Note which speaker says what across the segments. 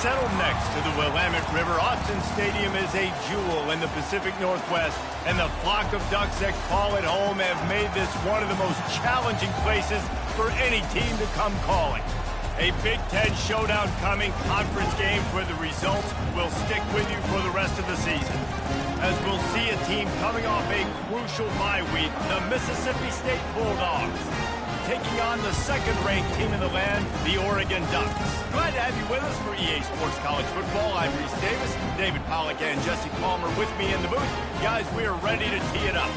Speaker 1: settled next to the Willamette River. Autzen Stadium is a jewel in the Pacific Northwest, and the flock of Ducks that call it home have made this one of the most challenging places for any team to come calling. A Big Ten showdown coming, conference games where the results will stick with you for the rest of the season. As we'll see a team coming off a crucial bye week, the Mississippi State Bulldogs, taking on the second-ranked team in the land, the Oregon Ducks. Glad to have you with us for EA Sports College Football. I'm Reese Davis, David Pollack and Jesse Palmer with me in the booth. Guys, we are ready to tee it up.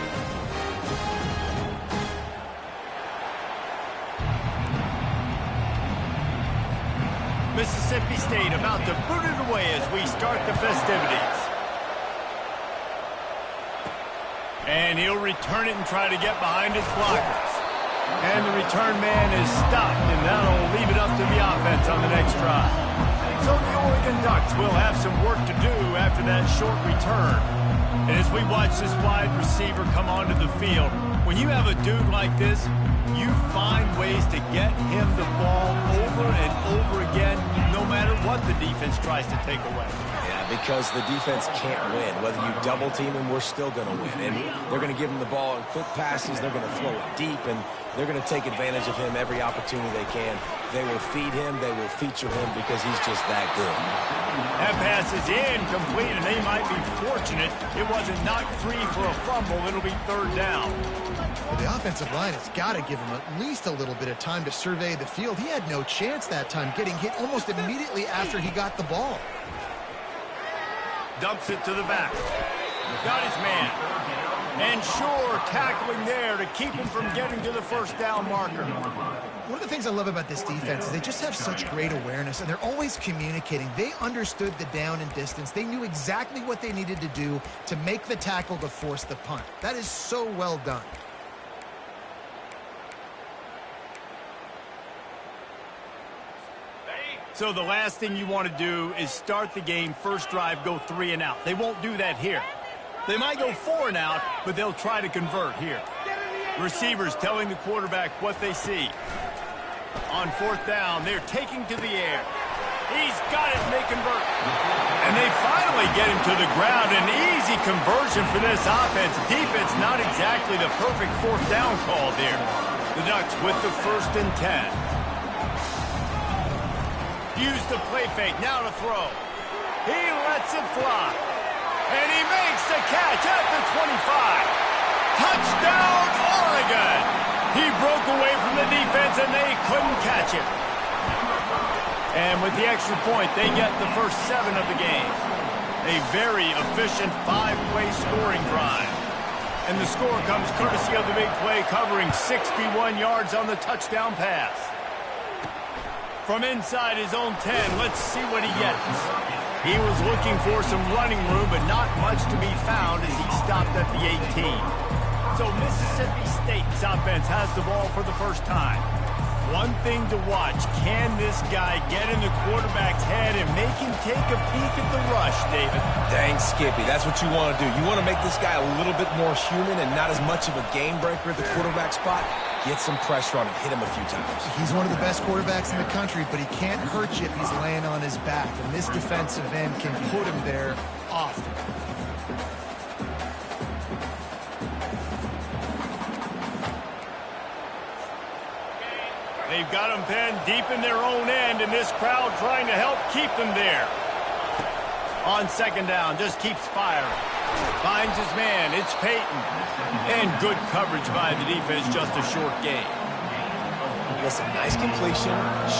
Speaker 1: Mississippi State about to boot it away as we start the festivities. And he'll return it and try to get behind his blockers. And the return man is stopped, and that'll leave it up to the offense on the next drive. So the Oregon Ducks will have some work to do after that short return. And as we watch this wide receiver come onto the field, when you have a dude like this, you find ways to get him the ball over and over again, no matter what the defense tries to take away.
Speaker 2: Yeah, because the defense can't win. Whether you double team him, we're still going to win. And they're going to give him the ball in quick passes. They're going to throw it deep, and they're going to take advantage of him every opportunity they can. They will feed him. They will feature him because he's just that good.
Speaker 1: That pass is incomplete, and they might be fortunate it wasn't knocked free for a fumble. It'll be third down.
Speaker 3: Well, the offensive line has got to give him at least a little bit of time to survey the field. He had no chance that time, getting hit almost immediately after he got the ball.
Speaker 1: Dumps it to the back. Got his man. And sure, tackling there to keep him from getting to the first down marker.
Speaker 3: One of the things I love about this defense is they just have such great awareness, and they're always communicating. They understood the down and distance. They knew exactly what they needed to do to make the tackle to force the punt. That is so well done.
Speaker 1: So the last thing you want to do is start the game, first drive, go 3 and out. They won't do that here. They might go 4 and out, but they'll try to convert here. Receivers telling the quarterback what they see. On fourth down, they're taking to the air. He's got it, and they convert. And they finally get him to the ground. An easy conversion for this offense. Defense not exactly the perfect fourth down call there. The Ducks with the 1st and 10. Use the play fake, now to throw. He lets it fly. And he makes the catch at the 25. Touchdown, Oregon! He broke away from the defense, and they couldn't catch him. And with the extra point, they get the first 7 of the game. A very efficient 5-play scoring drive. And the score comes courtesy of the big play, covering 61 yards on the touchdown pass. From inside his own 10, let's see what he gets. He was looking for some running room, but not much to be found as he stopped at the 18. So Mississippi State's offense has the ball for the first time. One thing to watch, can this guy get in the quarterback's head and make him take a peek at the rush, David?
Speaker 2: Dang, Skippy, that's what you want to do. You want to make this guy a little bit more human and not as much of a game breaker at the quarterback spot. Get some pressure on him, hit him a few times.
Speaker 3: He's one of the best quarterbacks in the country, but he can't hurt you if he's laying on his back. And this defensive end can put him there often.
Speaker 1: They've got them pinned deep in their own end, and this crowd trying to help keep them there. On second down, just keeps firing. Finds his man, it's Peyton. And good coverage by the defense, just a short gain.
Speaker 2: Listen, nice completion,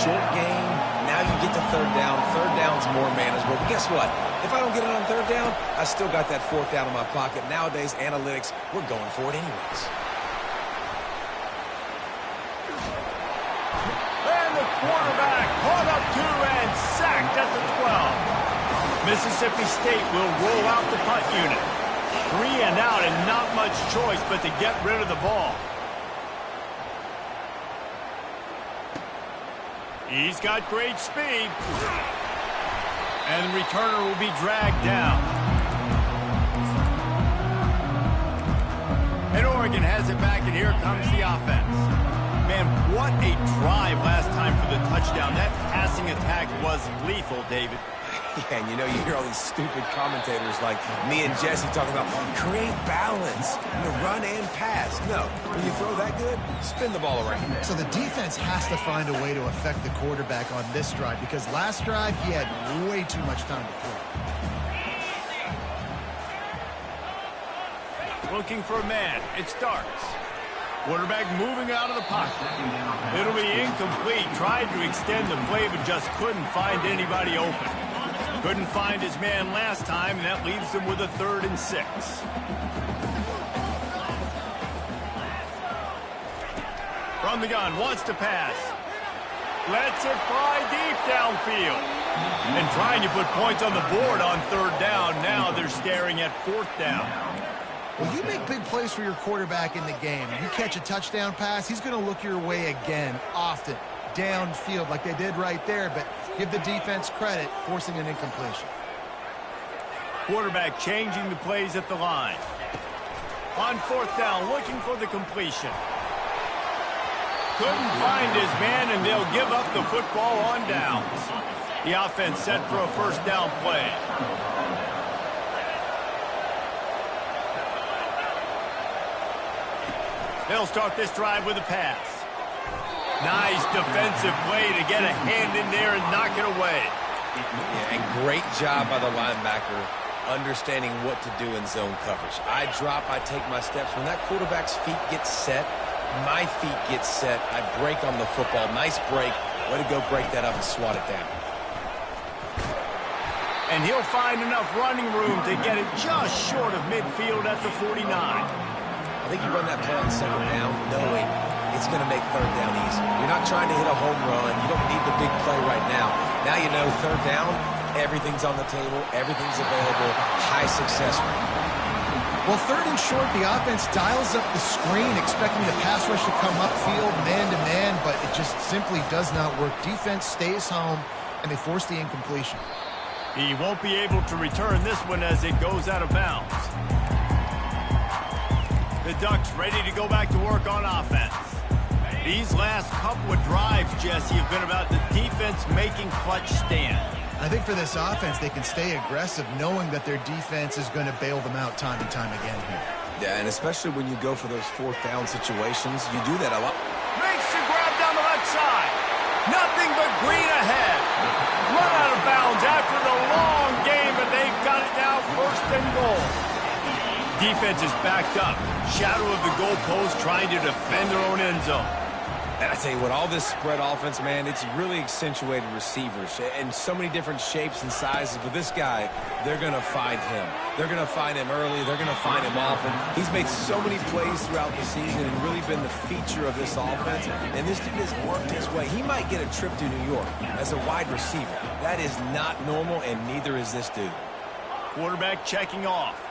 Speaker 2: short gain. Now you get to third down. Third down's more manageable. But guess what? If I don't get it on third down, I still got that fourth down in my pocket. Nowadays, analytics, we're going for it anyways.
Speaker 1: And the quarterback caught up to and sacked at the 12. Mississippi State will roll out the punt unit. 3 and out, and not much choice but to get rid of the ball. He's got great speed. And the returner will be dragged down. And Oregon has it back, and here comes the offense. Man, what a drive last time for the touchdown. That pass passing attack was lethal, David.
Speaker 2: Yeah, and you know, you hear all these stupid commentators like me and Jesse talking about create balance, run and pass. No, when you throw that good, spin the ball around.
Speaker 3: So the defense has to find a way to affect the quarterback on this drive because last drive he had way too much time to throw.
Speaker 1: Looking for a man. It starts. Quarterback moving out of the pocket. It'll be incomplete. Tried to extend the play, but just couldn't find anybody open. Couldn't find his man last time, and that leaves him with a 3rd and 6. From the gun, wants to pass. Lets it fly deep downfield. And trying to put points on the board on 3rd down. Now they're staring at 4th down.
Speaker 3: Well, you make big plays for your quarterback in the game. You catch a touchdown pass, he's going to look your way again, often, downfield like they did right there, but give the defense credit, forcing an incompletion.
Speaker 1: Quarterback changing the plays at the line. On 4th down, looking for the completion. Couldn't find his man, and they'll give up the football on downs. The offense set for a 1st down play. They'll start this drive with a pass. Nice defensive play to get a hand in there and knock it away.
Speaker 2: Yeah, and great job by the linebacker understanding what to do in zone coverage. I drop, I take my steps. When that quarterback's feet get set, my feet get set, I break on the football. Nice break. Way to go break that up and swat it down.
Speaker 1: And he'll find enough running room to get it just short of midfield at the 49.
Speaker 2: I think you run that play on 2nd down knowing it's going to make 3rd down easy. You're not trying to hit a home run. You don't need the big play right now. Now you know 3rd down, everything's on the table, everything's available, high success rate.
Speaker 3: Well, 3rd and short, the offense dials up the screen, expecting the pass rush to come upfield, man-to-man, but it just simply does not work. Defense stays home, and they force the incompletion.
Speaker 1: He won't be able to return this one as it goes out of bounds. The Ducks ready to go back to work on offense. These last couple of drives, Jesse, have been about the defense making clutch stand.
Speaker 3: I think for this offense, they can stay aggressive knowing that their defense is going to bail them out time and time again here.
Speaker 2: Yeah, and especially when you go for those 4th down situations, you do that a lot.
Speaker 1: Makes the grab down the left side. Nothing but green ahead. Run out of bounds after the long game, and they've got it now 1st and goal. Defense is backed up. Shadow of the goalpost trying to defend their own end zone.
Speaker 2: And I tell you what, all this spread offense, man, it's really accentuated receivers in so many different shapes and sizes. But this guy, they're going to find him. They're going to find him early. They're going to find him often. He's made so many plays throughout the season and really been the feature of this offense. And this dude has worked his way. He might get a trip to New York as a wide receiver. That is not normal, and neither is this dude.
Speaker 1: Quarterback checking off.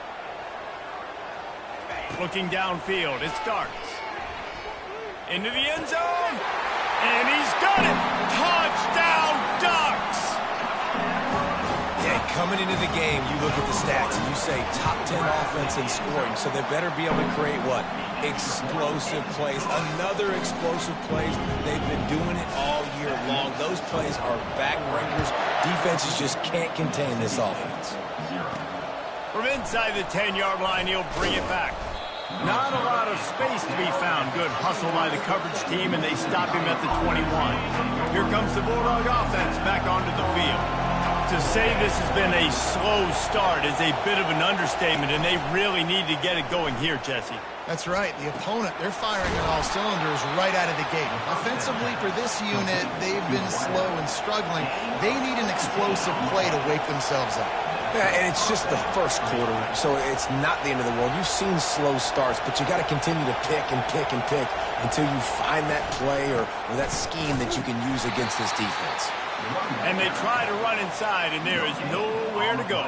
Speaker 1: Looking downfield, it starts. Into the end zone, and he's got it! Touchdown, Ducks!
Speaker 2: Yeah, coming into the game, you look at the stats and you say top 10 offense in scoring, so they better be able to create what? Explosive plays. Another explosive plays. They've been doing it all year long. Those plays are backbreakers. Defenses just can't contain this offense.
Speaker 1: From inside the 10-yard line, he'll bring it back. Not a lot of space to be found. Good hustle by the coverage team, and they stop him at the 21. Here comes the Bulldog offense back onto the field. To say this has been a slow start is a bit of an understatement, and they really need to get it going here, Jesse.
Speaker 3: That's right. The opponent, they're firing on all cylinders right out of the gate. Offensively, for this unit, they've been slow and struggling. They need an explosive play to wake themselves up.
Speaker 2: Yeah, and it's just the first quarter, so it's not the end of the world. You've seen slow starts, but you got to continue to pick and pick and pick until you find that play or that scheme that you can use against this defense.
Speaker 1: And they try to run inside, and there is nowhere to go.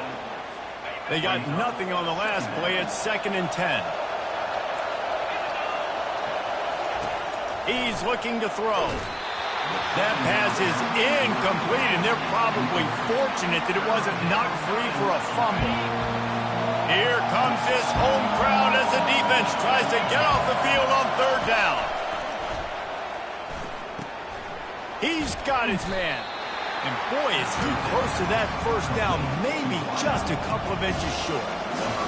Speaker 1: They got nothing on the last play. It's 2nd and 10. He's looking to throw. That pass is incomplete, and they're probably fortunate that it wasn't knocked free for a fumble. Here comes this home crowd as the defense tries to get off the field on 3rd down. He's got his man. And boy, is he close to that first down, maybe just a couple of inches short.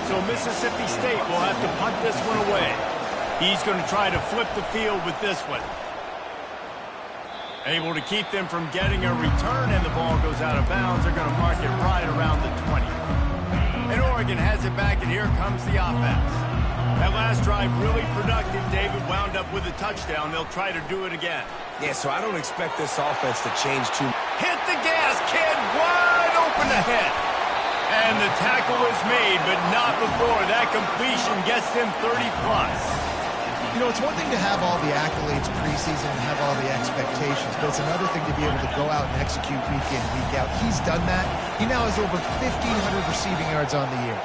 Speaker 1: So Mississippi State will have to punt this one away. He's going to try to flip the field with this one. Able to keep them from getting a return, and the ball goes out of bounds. They're going to mark it right around the 20. And Oregon has it back, and here comes the offense. That last drive really productive. David wound up with a touchdown. They'll try to do it again.
Speaker 2: Yeah, so I don't expect this offense to change too much.
Speaker 1: Hit the gas, kid, wide open ahead. And the tackle is made, but not before that completion gets them 30-plus.
Speaker 3: You know, it's one thing to have all the accolades preseason and have all the expectations, but it's another thing to be able to go out and execute week in, week out. He's done that. He now has over 1,500 receiving yards on the year.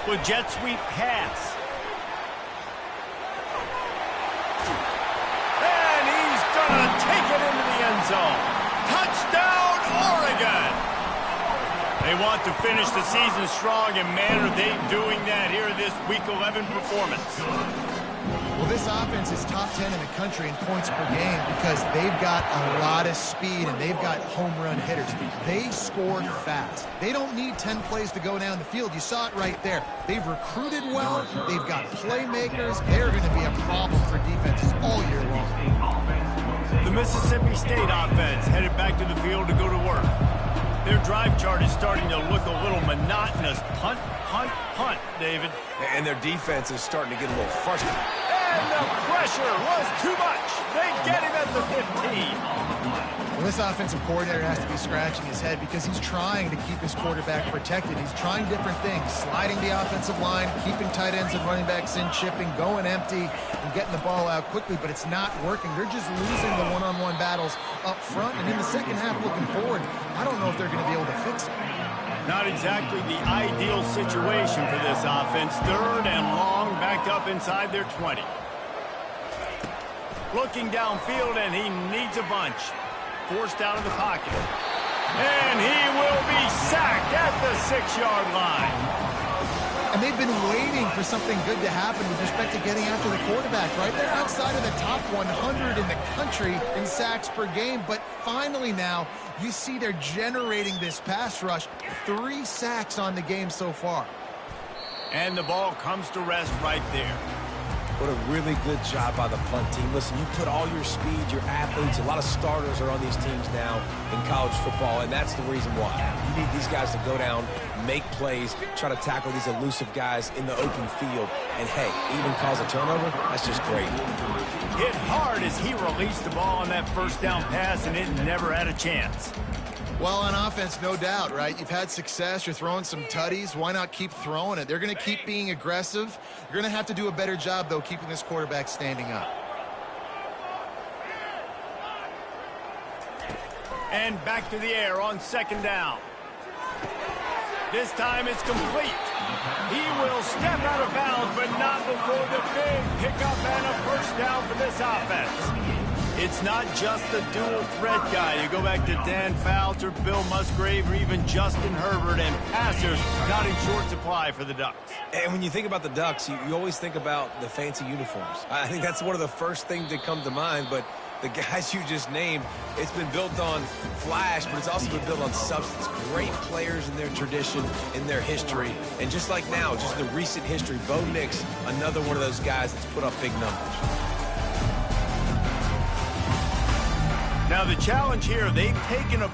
Speaker 1: With jet sweep pass. And he's going to take it into the end zone. Touchdown, Oregon! They want to finish the season strong, and man, are they doing that here in this Week 11 performance.
Speaker 3: Well, this offense is top 10 in the country in points per game because they've got a lot of speed and they've got home run hitters. They score fast. They don't need 10 plays to go down the field. You saw it right there. They've recruited well. They've got playmakers. They're going to be a problem for defenses all year long.
Speaker 1: The Mississippi State offense headed back to the field to go to work. Their drive chart is starting to look a little monotonous. Punt, punt, punt, David.
Speaker 2: And their defense is starting to get a little frustrated.
Speaker 1: And the pressure was too much. They get him at the 15.
Speaker 3: Well, this offensive coordinator has to be scratching his head because he's trying to keep his quarterback protected. He's trying different things, sliding the offensive line, keeping tight ends and running backs in, chipping, going empty, and getting the ball out quickly, but it's not working. They're just losing the one-on-one battles up front, and in the second half looking forward, I don't know if they're going to be able to fix it.
Speaker 1: Not exactly the ideal situation for this offense. Third and long, backed up inside their 20. Looking downfield, and he needs a bunch. Forced out of the pocket. And he will be sacked at the 6-yard line.
Speaker 3: And they've been waiting for something good to happen with respect to getting after the quarterback, right? They're outside of the top 100 in the country in sacks per game, but finally now you see they're generating this pass rush. 3 sacks on the game so far.
Speaker 1: And the ball comes to rest right there.
Speaker 2: What a really good job by the punt team. Listen, you put all your speed, your athletes, a lot of starters are on these teams now in college football, and that's the reason why. You need these guys to go down, make plays, try to tackle these elusive guys in the open field, and hey, even cause a turnover, that's just great.
Speaker 1: Hit hard as he released the ball on that first down pass, and it never had a chance.
Speaker 3: Well, on offense, no doubt, right? You've had success. You're throwing some tutties. Why not keep throwing it? They're going to keep being aggressive. You're going to have to do a better job, though, keeping this quarterback standing up.
Speaker 1: And back to the air on second down. This time it's complete. He will step out of bounds, but not before the big pickup and a first down for this offense. It's not just a dual threat guy. You go back to Dan Fouts or Bill Musgrave or even Justin Herbert, and passers not in short supply for the Ducks.
Speaker 2: And when you think about the Ducks, you always think about the fancy uniforms. I think that's one of the first things that come to mind, but the guys you just named, it's been built on flash, but it's also been built on substance. Great players in their tradition, in their history, and just like now, just the recent history, Bo Nix, another one of those guys that's put up big numbers.
Speaker 1: Now the challenge here, they've taken a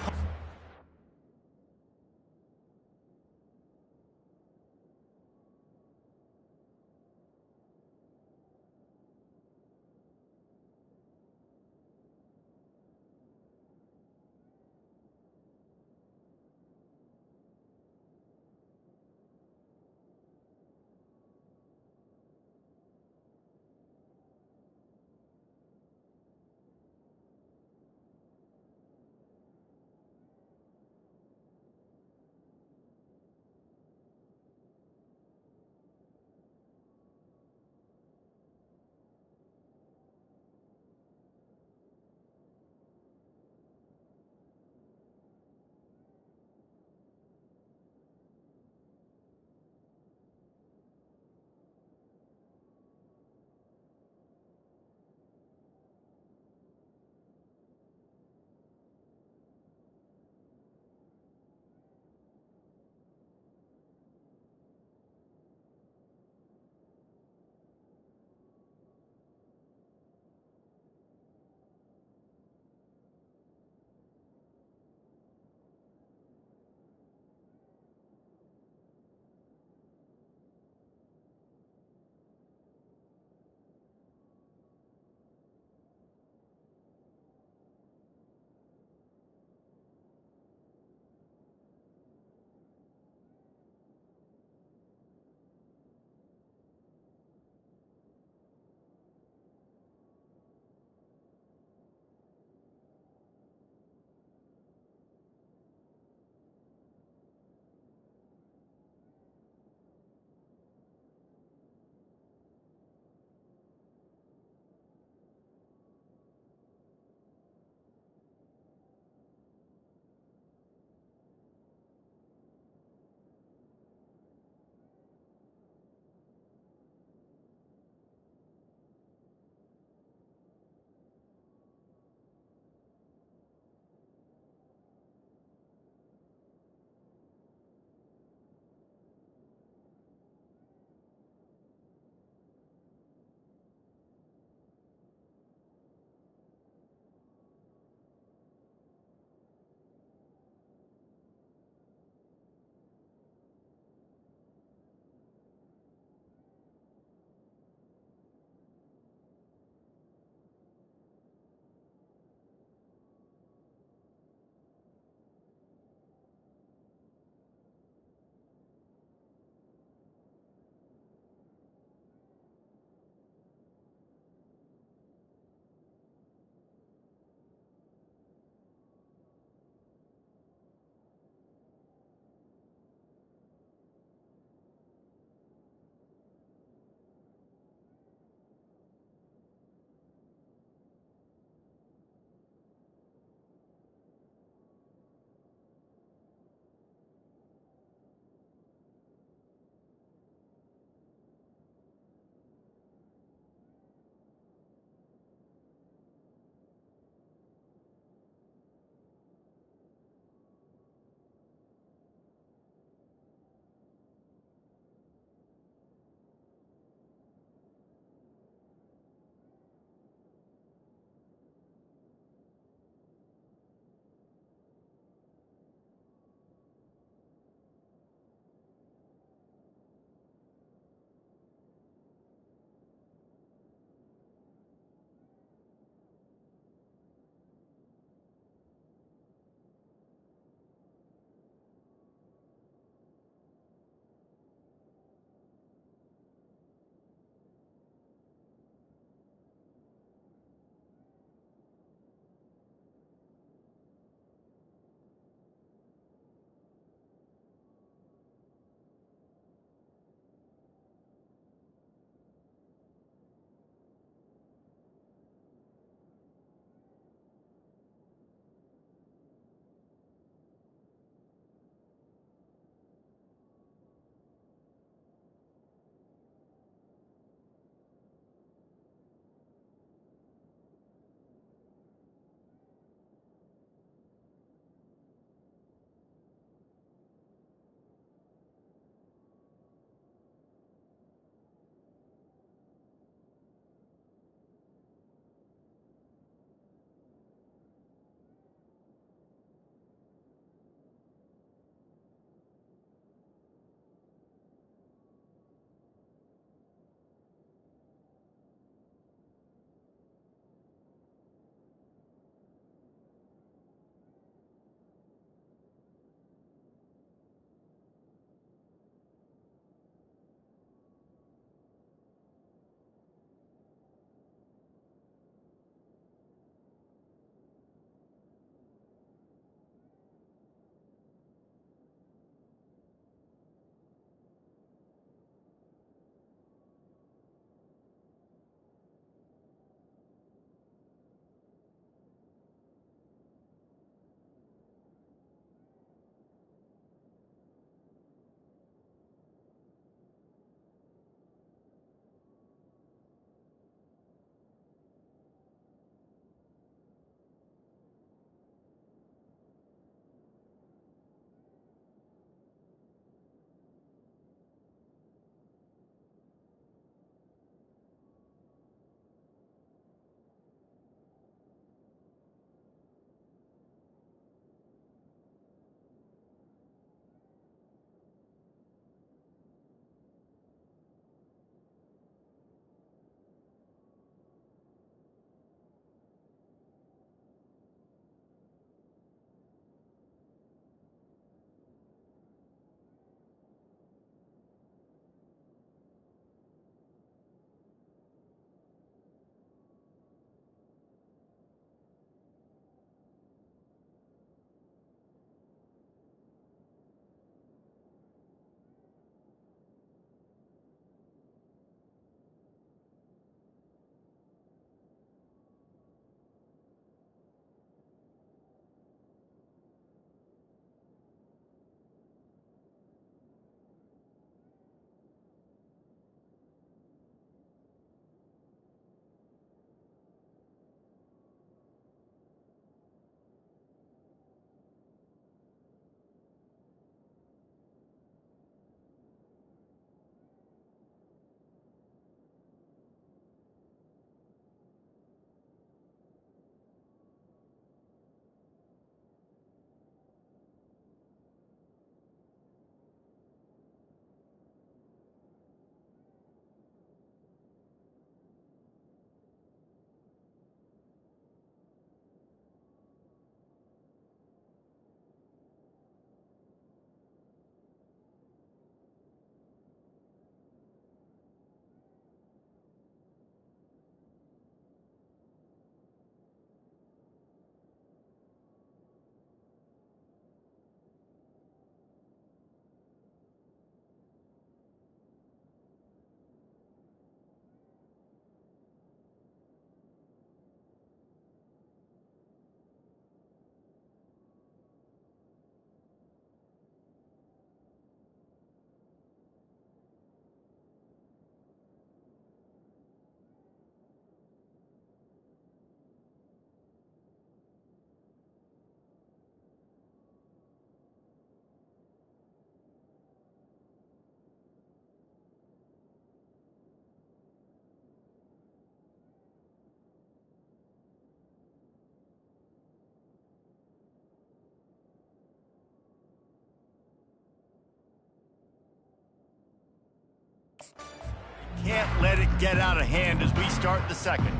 Speaker 1: Can't let it get out of hand as we start the second.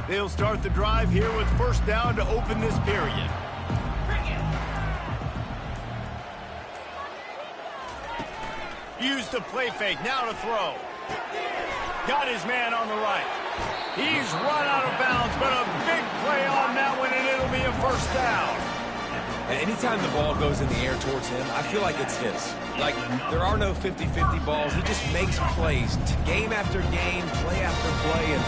Speaker 1: They'll start the drive here with first down to open this period. Use the play fake, now to throw. Got his man on the right. He's run out of bounds, but a big play on that one, and it'll be a first down.
Speaker 2: Anytime the ball goes in the air towards him, I feel like it's his. Like, there are no 50-50 balls. He just makes plays, game after game, play after play, and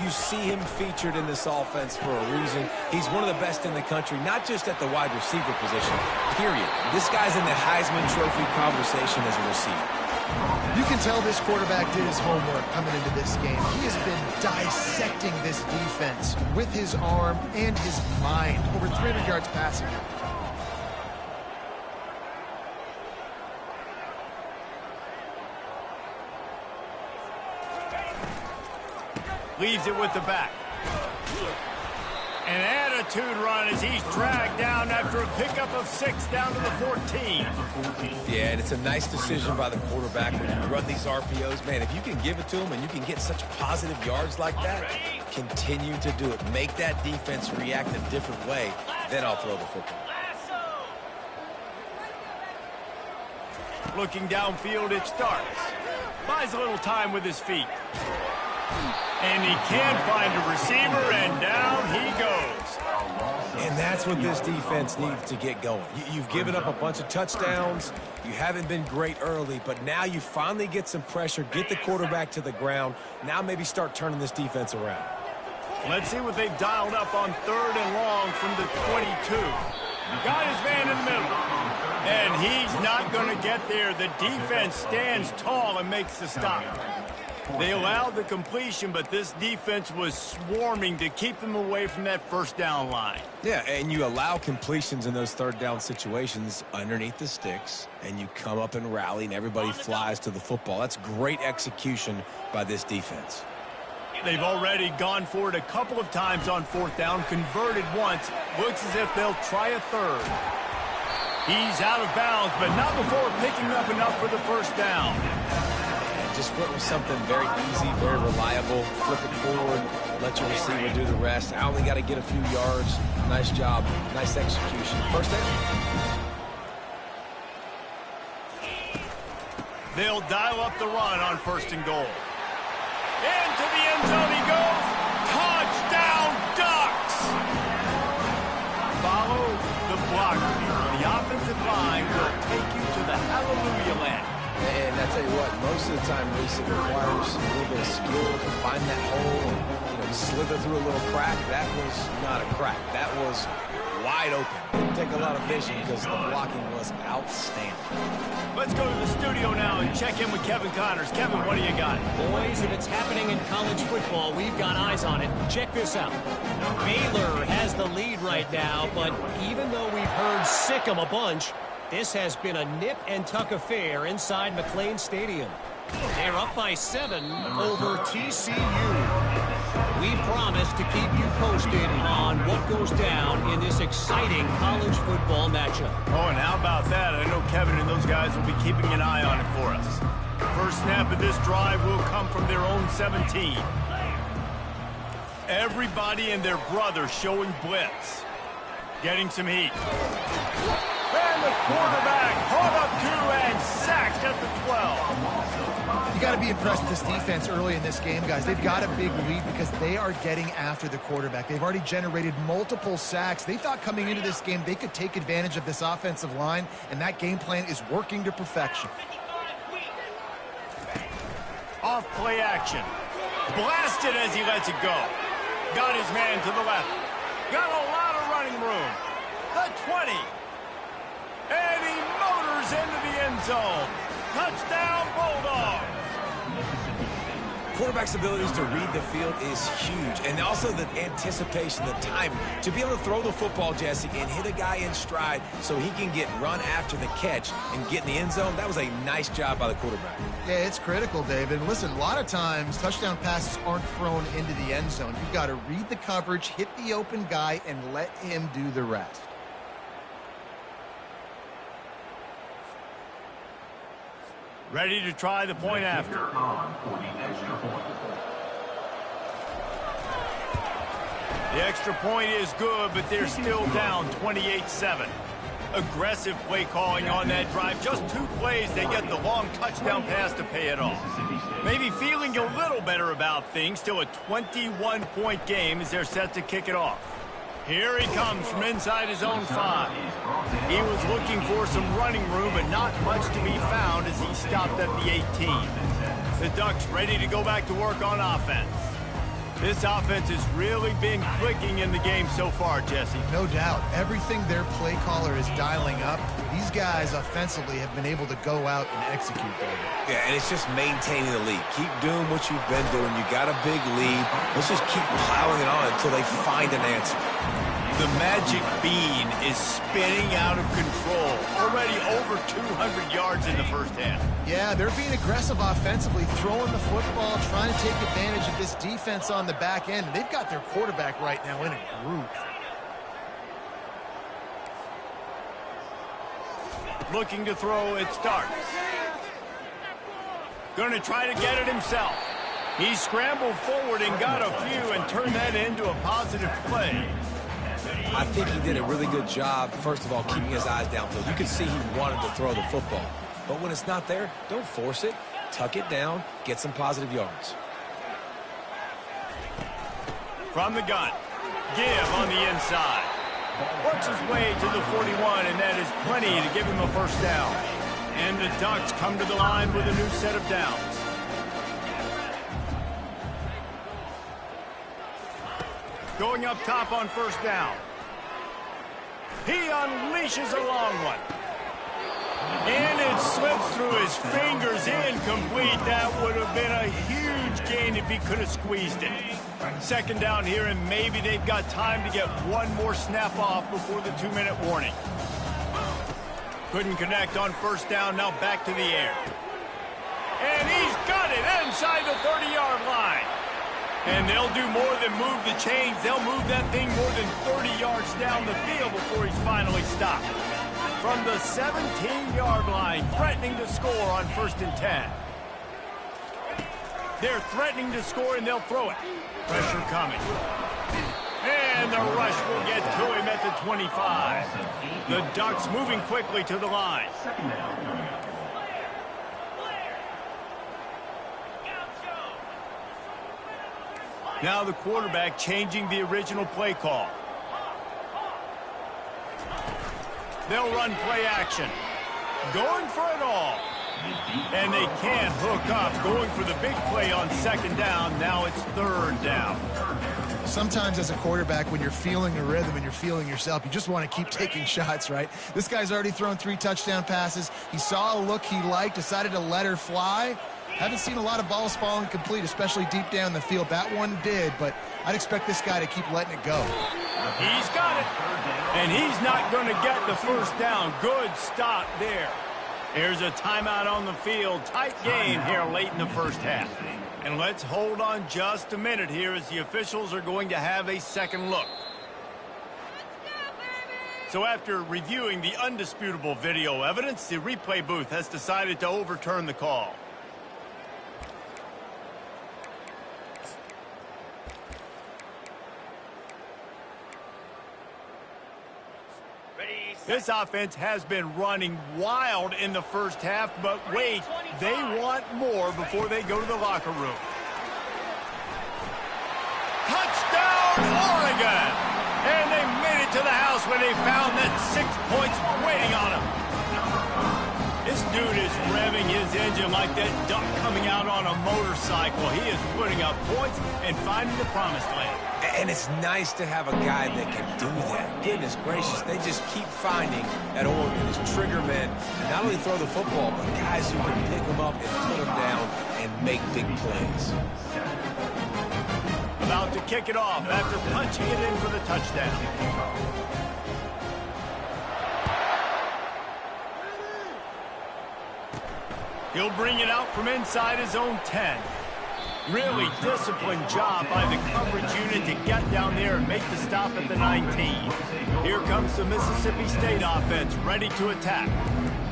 Speaker 2: you see him featured in this offense for a reason. He's one of the best in the country, not just at the wide receiver position, period. This guy's in the Heisman Trophy conversation as a receiver.
Speaker 3: You can tell this quarterback did his homework coming into this game. He has been dissecting this defense with his arm and his mind. Over 300 yards passing.
Speaker 1: Leaves it with the back. An attitude run as he's dragged down after a pickup of 6 down to the 14.
Speaker 2: Yeah, and it's a nice decision by the quarterback when you run these RPOs. Man, if you can give it to him and you can get such positive yards like that, continue to do it. Make that defense react a different way, then I'll throw the football.
Speaker 1: Looking downfield, it starts. Buys a little time with his feet. And he can't find a receiver, and down he goes.
Speaker 2: And that's what this defense needs to get going. You've given up a bunch of touchdowns. You haven't been great early, but now you finally get some pressure, get the quarterback to the ground. Now maybe start turning this defense around.
Speaker 1: Let's see what they've dialed up on 3rd and long from the 22. Got his man in the middle. And he's not going to get there. The defense stands tall and makes the stop. They allowed the completion, but this defense was swarming to keep them away from that first down line.
Speaker 2: Yeah, and you allow completions in those 3rd down situations underneath the sticks, and you come up and rally, and everybody flies to the football. That's great execution by this defense.
Speaker 1: They've already gone for it a couple of times on 4th down, converted once. Looks as if they'll try a 3rd. He's out of bounds, but not before picking up enough for the first down.
Speaker 2: Just went with something very easy, very reliable. Flip it forward, let your receiver do the rest. I only got to get a few yards. Nice job, nice execution. First down.
Speaker 1: They'll dial up the run on 1st and goal. Into the end zone he goes. Touchdown, Ducks! Follow the blocker. The offensive line will take you to the hallelujah land.
Speaker 2: And I tell you what, most of the time, Reese, it requires a little bit of skill to find that hole and slither through a little crack. That was not a crack. That was wide open. Didn't take a lot of vision because the blocking was outstanding.
Speaker 1: Let's go to the studio now and check in with Kevin Connors. Kevin, what do you got?
Speaker 4: Boys, if it's happening in college football, we've got eyes on it. Check this out. Baylor has the lead right now, but even though we've heard sick 'em a bunch, this has been a nip-and-tuck affair inside McLean Stadium. They're up by 7 over TCU. We promise to keep you posted on what goes down in this exciting college football matchup.
Speaker 1: Oh, and how about that? I know Kevin and those guys will be keeping an eye on it for us. First snap of this drive will come from their own 17. Everybody and their brother showing blitz. Getting some heat. And the quarterback hauled up 2 and sacked at the 12.
Speaker 3: You got to be impressed with this defense early in this game, guys. They've got a big lead because they are getting after the quarterback. They've already generated multiple sacks. They thought coming into this game they could take advantage of this offensive line, and that game plan is working to perfection.
Speaker 1: Off play action. Blasted as he lets it go. Got his man to the left. Got a lot of running room. The 20. And he motors into the end zone. Touchdown, Bulldogs.
Speaker 2: Quarterback's abilities to read the field is huge, and also the anticipation, the timing. To be able to throw the football, Jesse, and hit a guy in stride so he can get run after the catch and get in the end zone, that was a nice job by the quarterback.
Speaker 3: Yeah, it's critical, David. Listen, a lot of times touchdown passes aren't thrown into the end zone. You've got to read the coverage, hit the open guy, and let him do the rest.
Speaker 1: Ready to try the point after. The extra point is good, but they're still down 28-7. Aggressive play calling on that drive. Just 2 plays, they get the long touchdown pass to pay it off. Maybe feeling a little better about things. Still a 21-point game as they're set to kick it off. Here he comes from inside his own 5. He was looking for some running room, but not much to be found as he stopped at the 18. The Ducks ready to go back to work on offense. This offense has really been clicking in the game so far, Jesse.
Speaker 3: No doubt. Everything their play caller is dialing up, these guys offensively have been able to go out and execute there.
Speaker 2: Yeah, and it's just maintaining the lead. Keep doing what you've been doing. You got a big lead. Let's just keep plowing it on until they find an answer.
Speaker 1: The magic bean is spinning out of control. Already over 200 yards in the first half.
Speaker 3: Yeah, they're being aggressive offensively, throwing the football, trying to take advantage of this defense on the back end. They've got their quarterback right now in a groove.
Speaker 1: Looking to throw, it starts. Going to try to get it himself. He scrambled forward and got a few and turned that into a positive play.
Speaker 2: I think he did a really good job, first of all, keeping his eyes downfield. You can see he wanted to throw the football. But when it's not there, don't force it. Tuck it down, get some positive yards.
Speaker 1: From the gun, give on the inside. Works his way to the 41, and that is plenty to give him a first down. And the Ducks come to the line with a new set of downs. Going up top on first down. He unleashes a long one. And it slips through his fingers, incomplete. That would have been a huge gain if he could have squeezed it. Second down here, and maybe they've got time to get one more snap off before the 2-minute warning. Couldn't connect on first down, now back to the air. And he's got it inside the 30-yard line. And they'll do more than move the chains. They'll move that thing more than 30 yards down the field before he's finally stopped. From the 17-yard line, threatening to score on 1st and 10. They're threatening to score, and they'll throw it. Pressure coming. And the rush will get to him at the 25. The Ducks moving quickly to the line. Now the quarterback changing the original play call. They'll run play action. Going for it all. And they can't hook up. Going for the big play on second down. Now it's third down.
Speaker 3: Sometimes as a quarterback, when you're feeling a rhythm and you're feeling yourself, you just want to keep taking shots, right? This guy's already thrown 3 touchdown passes. He saw a look he liked, decided to let her fly. Haven't seen a lot of balls falling complete, especially deep down the field. That one did, but I'd expect this guy to keep letting it go.
Speaker 1: He's got it. And he's not going to get the first down. Good stop there. Here's a timeout on the field. Tight game here late in the first half. And let's hold on just a minute here as the officials are going to have a second look. So after reviewing the undisputable video evidence, the replay booth has decided to overturn the call. This offense has been running wild in the first half, but wait, they want more before they go to the locker room. Touchdown, Oregon! And they made it to the house when they found that 6 points waiting on them. This dude is revving his engine like that duck coming out on a motorcycle. He is putting up points and finding the promised land.
Speaker 2: And it's nice to have a guy that can do that. Goodness gracious, they just keep finding at Oregon as trigger men. And not only throw the football, but guys who can pick them up and put them down and make big plays.
Speaker 1: About to kick it off after punching it in for the touchdown. He'll bring it out from inside his own 10. Really disciplined job by the coverage unit to get down there and make the stop at the 19. Here comes the Mississippi State offense ready to attack.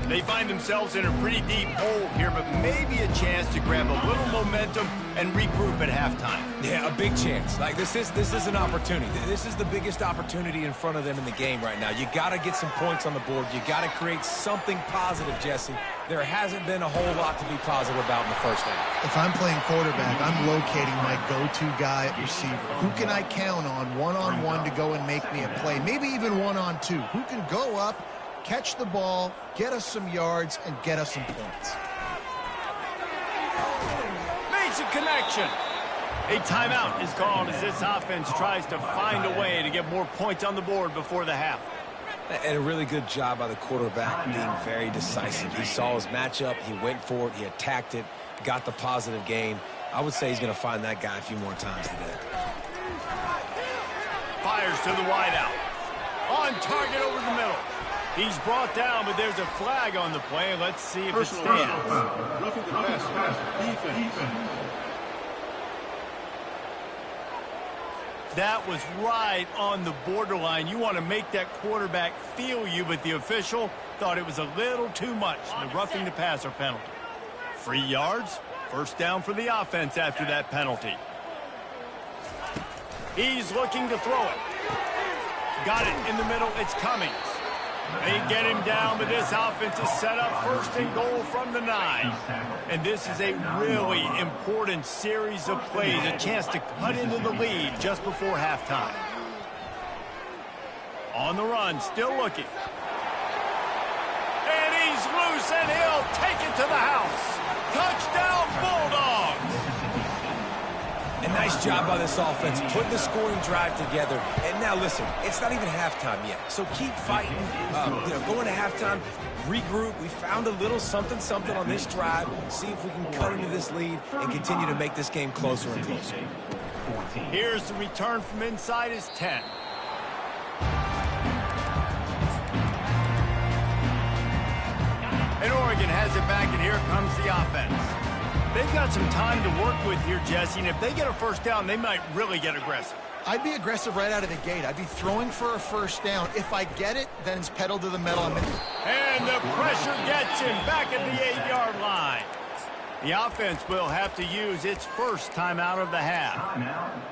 Speaker 1: They find themselves in a pretty deep hole here, but maybe a chance to grab a little momentum and regroup at halftime.
Speaker 2: Yeah, a big chance. Like, this is an opportunity. This is the biggest opportunity in front of them in the game right now. You got to get some points on the board. You got to create something positive, Jesse. There hasn't been a whole lot to be positive about in the first half.
Speaker 3: If I'm playing quarterback, I'm locating my go-to guy at receiver. Who can I count on one-on-one to go and make me a play? Maybe even one-on-two. Who can go up, catch the ball, get us some yards, and get us some points?
Speaker 1: Makes a connection. A timeout is called as this offense tries to find a way to get more points on the board before the half.
Speaker 2: And a really good job by the quarterback being very decisive. He saw his matchup, he went for it, he attacked it, got the positive gain. I would say he's going to find that guy a few more times today.
Speaker 1: Fires to the wideout. On target over the middle. He's brought down, but there's a flag on the play. Let's see if it stands.
Speaker 5: Roughing the passer. Defense.
Speaker 1: That was right on the borderline. You want to make that quarterback feel you, but the official thought it was a little too much. The roughing the passer penalty. 3 yards, first down for the offense after that penalty. He's looking to throw it. Got it in the middle. It's Cummings. They get him down, but this offense is set up first and goal from the 9. And this is a really important series of plays, a chance to cut into the lead just before halftime. On the run, still looking. And he's loose, and he'll take it to the house. Touchdown, Bulldogs!
Speaker 2: A nice job by this offense, putting the scoring drive together. And now, listen, it's not even halftime yet. So keep fighting, going to halftime, regroup. We found a little something on this drive. See if we can cut into this lead and continue to make this game closer and closer.
Speaker 1: Here's the return from inside his 10. And Oregon has it back, and here comes the offense. They've got some time to work with here, Jesse, and if they get a first down, they might really get aggressive.
Speaker 3: I'd be aggressive right out of the gate. I'd be throwing for a first down. If I get it, then it's pedal to the metal.
Speaker 1: And the pressure gets him back at the 8-yard line. The offense will have to use its first timeout of the half.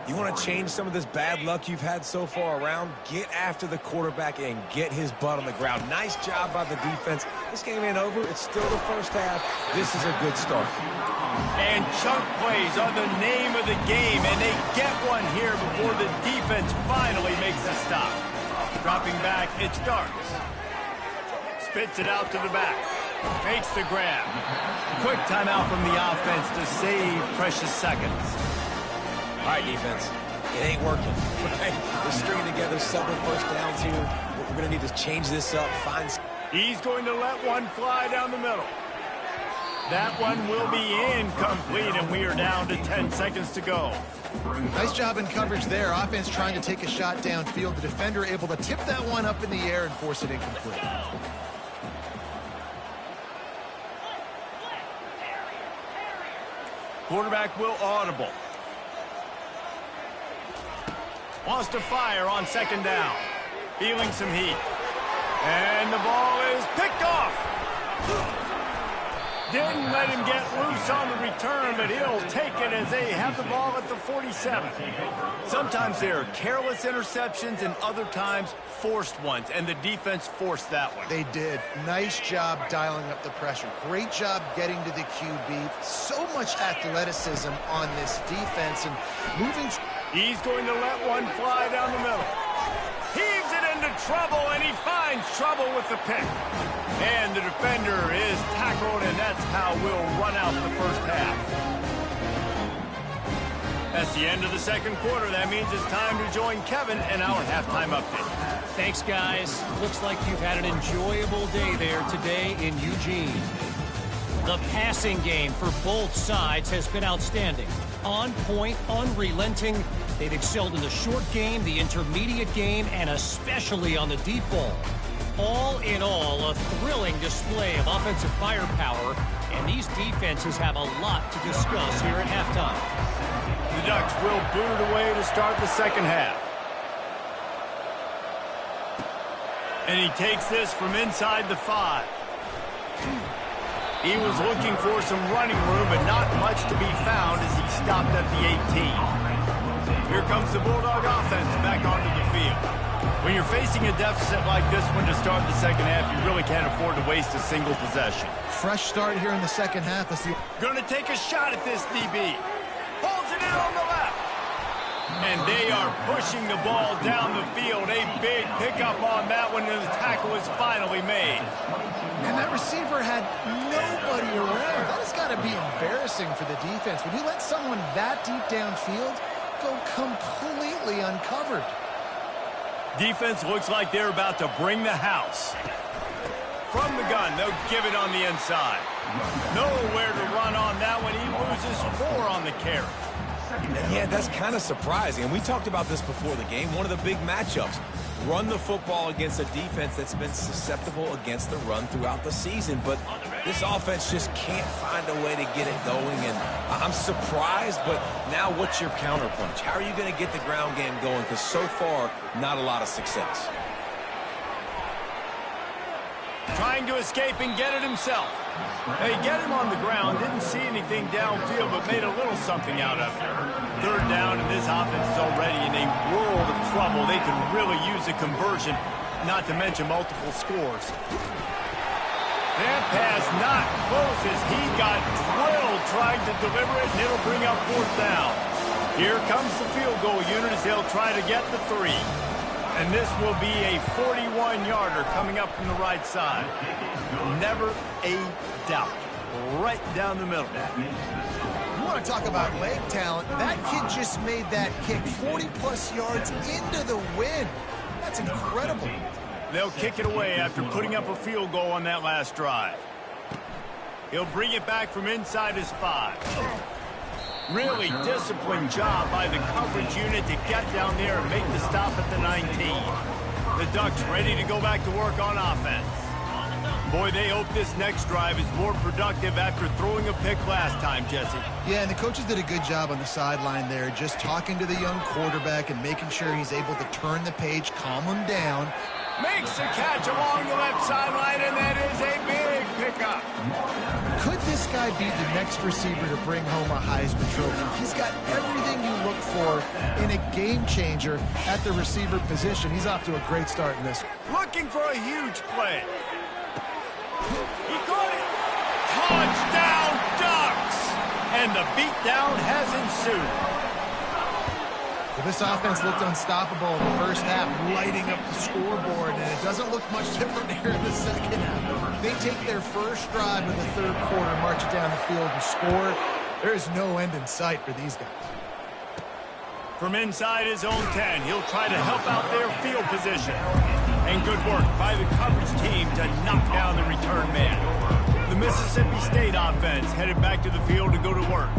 Speaker 2: You want to change some of this bad luck you've had so far around? Get after the quarterback and get his butt on the ground. Nice job by the defense. This game ain't over. It's still the first half. This is a good start.
Speaker 1: And chunk plays are the name of the game, and they get one here before the defense finally makes the stop. Dropping back, it starts. Spits it out to the back. Makes the grab. Quick timeout from the offense to save precious seconds.
Speaker 2: All right, defense. It ain't working. Right? We're stringing together several first downs here. We're going to need to change this up.
Speaker 1: He's going to let one fly down the middle. That one will be incomplete, and we are down to 10 seconds to go.
Speaker 3: Nice job in coverage there. Offense trying to take a shot downfield. The defender able to tip that one up in the air and force it incomplete.
Speaker 1: Quarterback will audible. Wants to fire on second down. Feeling some heat. And the ball is picked off. Didn't let him get loose on the return, but he'll take it as they have the ball at the 47. Sometimes there are careless interceptions and other times forced ones, and the defense forced that one.
Speaker 3: They did. Nice job dialing up the pressure. Great job getting to the QB. So much athleticism on this defense and moving.
Speaker 1: He's going to let one fly down the middle. Heaves it into trouble, and he finds trouble with the pick. And the defender is tackled, and that's how we'll run out the first half. That's the end of the second quarter. That means it's time to join Kevin in our halftime update.
Speaker 4: Thanks, guys. Looks like you've had an enjoyable day there today in Eugene. The passing game for both sides has been outstanding. On point, unrelenting. They've excelled in the short game, the intermediate game, and especially on the deep ball. All in all, a thrilling display of offensive firepower, and these defenses have a lot to discuss here at halftime.
Speaker 1: The Ducks will boot it away to start the second half. And he takes this from inside the 5. He was looking for some running room, but not much to be found as he stopped at the 18. Here comes the Bulldog offense back onto the field. When you're facing a deficit like this one to start the second half, you really can't afford to waste a single possession.
Speaker 3: Fresh start here in the second half.
Speaker 1: Gonna take a shot at this DB. Holds it in on the left. And they are pushing the ball down the field. A big pickup on that one, and the tackle is finally made.
Speaker 3: And that receiver had nobody around. That has got to be embarrassing for the defense. When you let someone that deep downfield go completely uncovered.
Speaker 1: Defense looks like they're about to bring the house. From the gun, they'll give it on the inside. Nowhere to run on that one. He loses 4 on the carry.
Speaker 2: Yeah, that's kind of surprising. And we talked about this before the game. One of the big matchups. Run the football against a defense that's been susceptible against the run throughout the season. But this offense just can't find a way to get it going. And I'm surprised, but now what's your counterpunch? How are you going to get the ground game going? Because so far, not a lot of success.
Speaker 1: Trying to escape and get it himself. They get him on the ground, didn't see anything downfield, but made a little something out of it. Third down, and this offense is already in a world of trouble. They can really use a conversion, not to mention multiple scores. That pass not close as he got drilled trying to deliver it, and it'll bring up 4th down. Here comes the field goal unit as they'll try to get the 3. And this will be a 41-yarder coming up from the right side. Never a doubt. Right down the middle.
Speaker 3: You want to talk about leg talent. That kid just made that kick 40-plus yards into the wind. That's incredible.
Speaker 1: They'll kick it away after putting up a field goal on that last drive. He'll bring it back from inside his 5. Really disciplined job by the coverage unit to get down there and make the stop at the 19. The Ducks ready to go back to work on offense. Boy, they hope this next drive is more productive after throwing a pick last time, Jesse.
Speaker 3: Yeah, and the coaches did a good job on the sideline there, just talking to the young quarterback and making sure he's able to turn the page, calm him down.
Speaker 1: Makes a catch along the left sideline, and that is a big pickup.
Speaker 3: Could this guy be the next receiver to bring home a Heisman Trophy? He's got everything you look for in a game changer at the receiver position. He's off to a great start in this.
Speaker 1: Looking for a huge play. He caught it. Touchdown, Ducks! And the beatdown has ensued.
Speaker 3: Well, this offense looked unstoppable in the first half, lighting up the scoreboard, and it doesn't look much different here in the second half. They take their first drive of the third quarter, march it down the field, and score. There is no end in sight for these guys.
Speaker 1: From inside his own 10, he'll try to help out their field position. And good work by the coverage team to knock down the return man. The Mississippi State offense headed back to the field to go to work.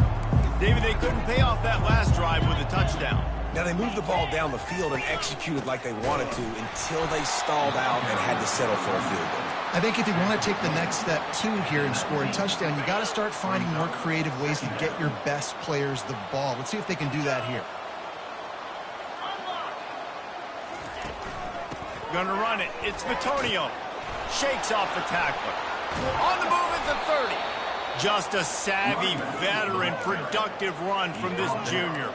Speaker 1: David, they couldn't pay off that last drive with a touchdown.
Speaker 2: Now, they moved the ball down the field and executed like they wanted to until they stalled out and had to settle for a field goal.
Speaker 3: I think if you want to take the next step, too, here and score a touchdown, you got to start finding more creative ways to get your best players the ball. Let's see if they can do that here.
Speaker 1: Gonna run it. It's Vitonio. Shakes off the tackler. On the move at the 30. Just a savvy, veteran, productive run from this junior.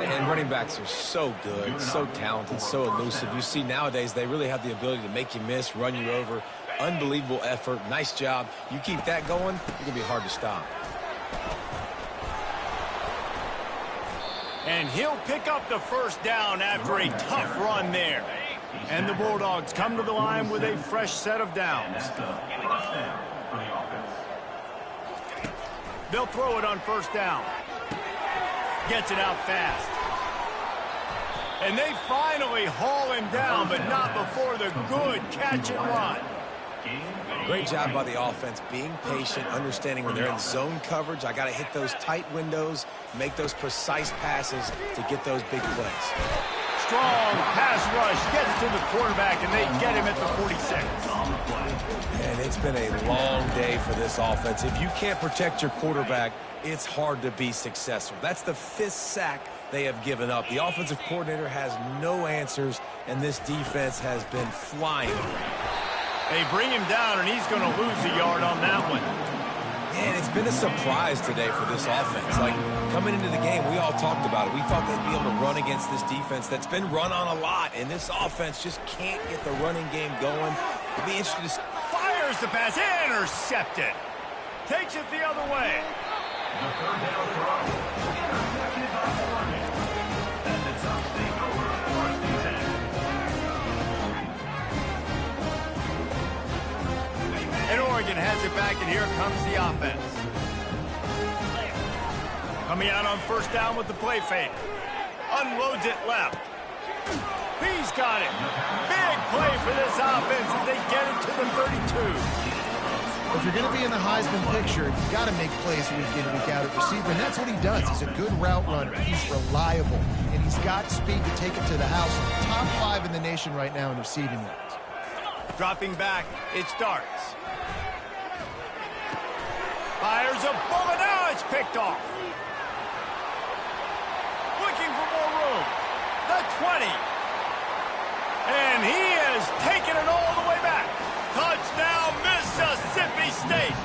Speaker 2: And running backs are so good, so talented, so elusive. You see nowadays they really have the ability to make you miss, run you over. Unbelievable effort. Nice job. You keep that going, it's going to be hard to stop.
Speaker 1: And he'll pick up the first down after a tough run there. And the Bulldogs come to the line with a fresh set of downs. They'll throw it on first down. Gets it out fast. And they finally haul him down, but not before the good catch and run.
Speaker 2: Great job by the offense, being patient, understanding when they're in zone coverage, I got to hit those tight windows, make those precise passes to get those big plays.
Speaker 1: strong pass rush gets to the quarterback, and they get him at the 46.
Speaker 2: And it's been a long day for this offense. If you can't protect your quarterback, it's hard to be successful. That's the 5th sack they have given up. The offensive coordinator has no answers, and this defense has been flying around.
Speaker 1: They bring him down, and he's going to lose a yard on that one.
Speaker 2: And it's been a surprise today for this offense. Like, coming into the game, we all talked about it. We thought they'd be able to run against this defense that's been run on a lot, and this offense just can't get the running game going. It'd be interesting to...
Speaker 1: Fires the pass, intercepted. Takes it the other way. And Oregon has it back, and here comes the offense. Coming out on first down with the play fake. Unloads it left. He's got it. Big play for this offense as they get it to the 32.
Speaker 3: If you're going to be in the Heisman picture, you've got to make plays week in, week out at receiver, and that's what he does. He's a good route runner. He's reliable, and he's got speed to take it to the house. Top 5 in the nation right now in receiving yards.
Speaker 1: Dropping back, it starts. Fires a bullet, now it's picked off. Looking for more room. The 20. And he has taken it all the way back. Touchdown, Mississippi State.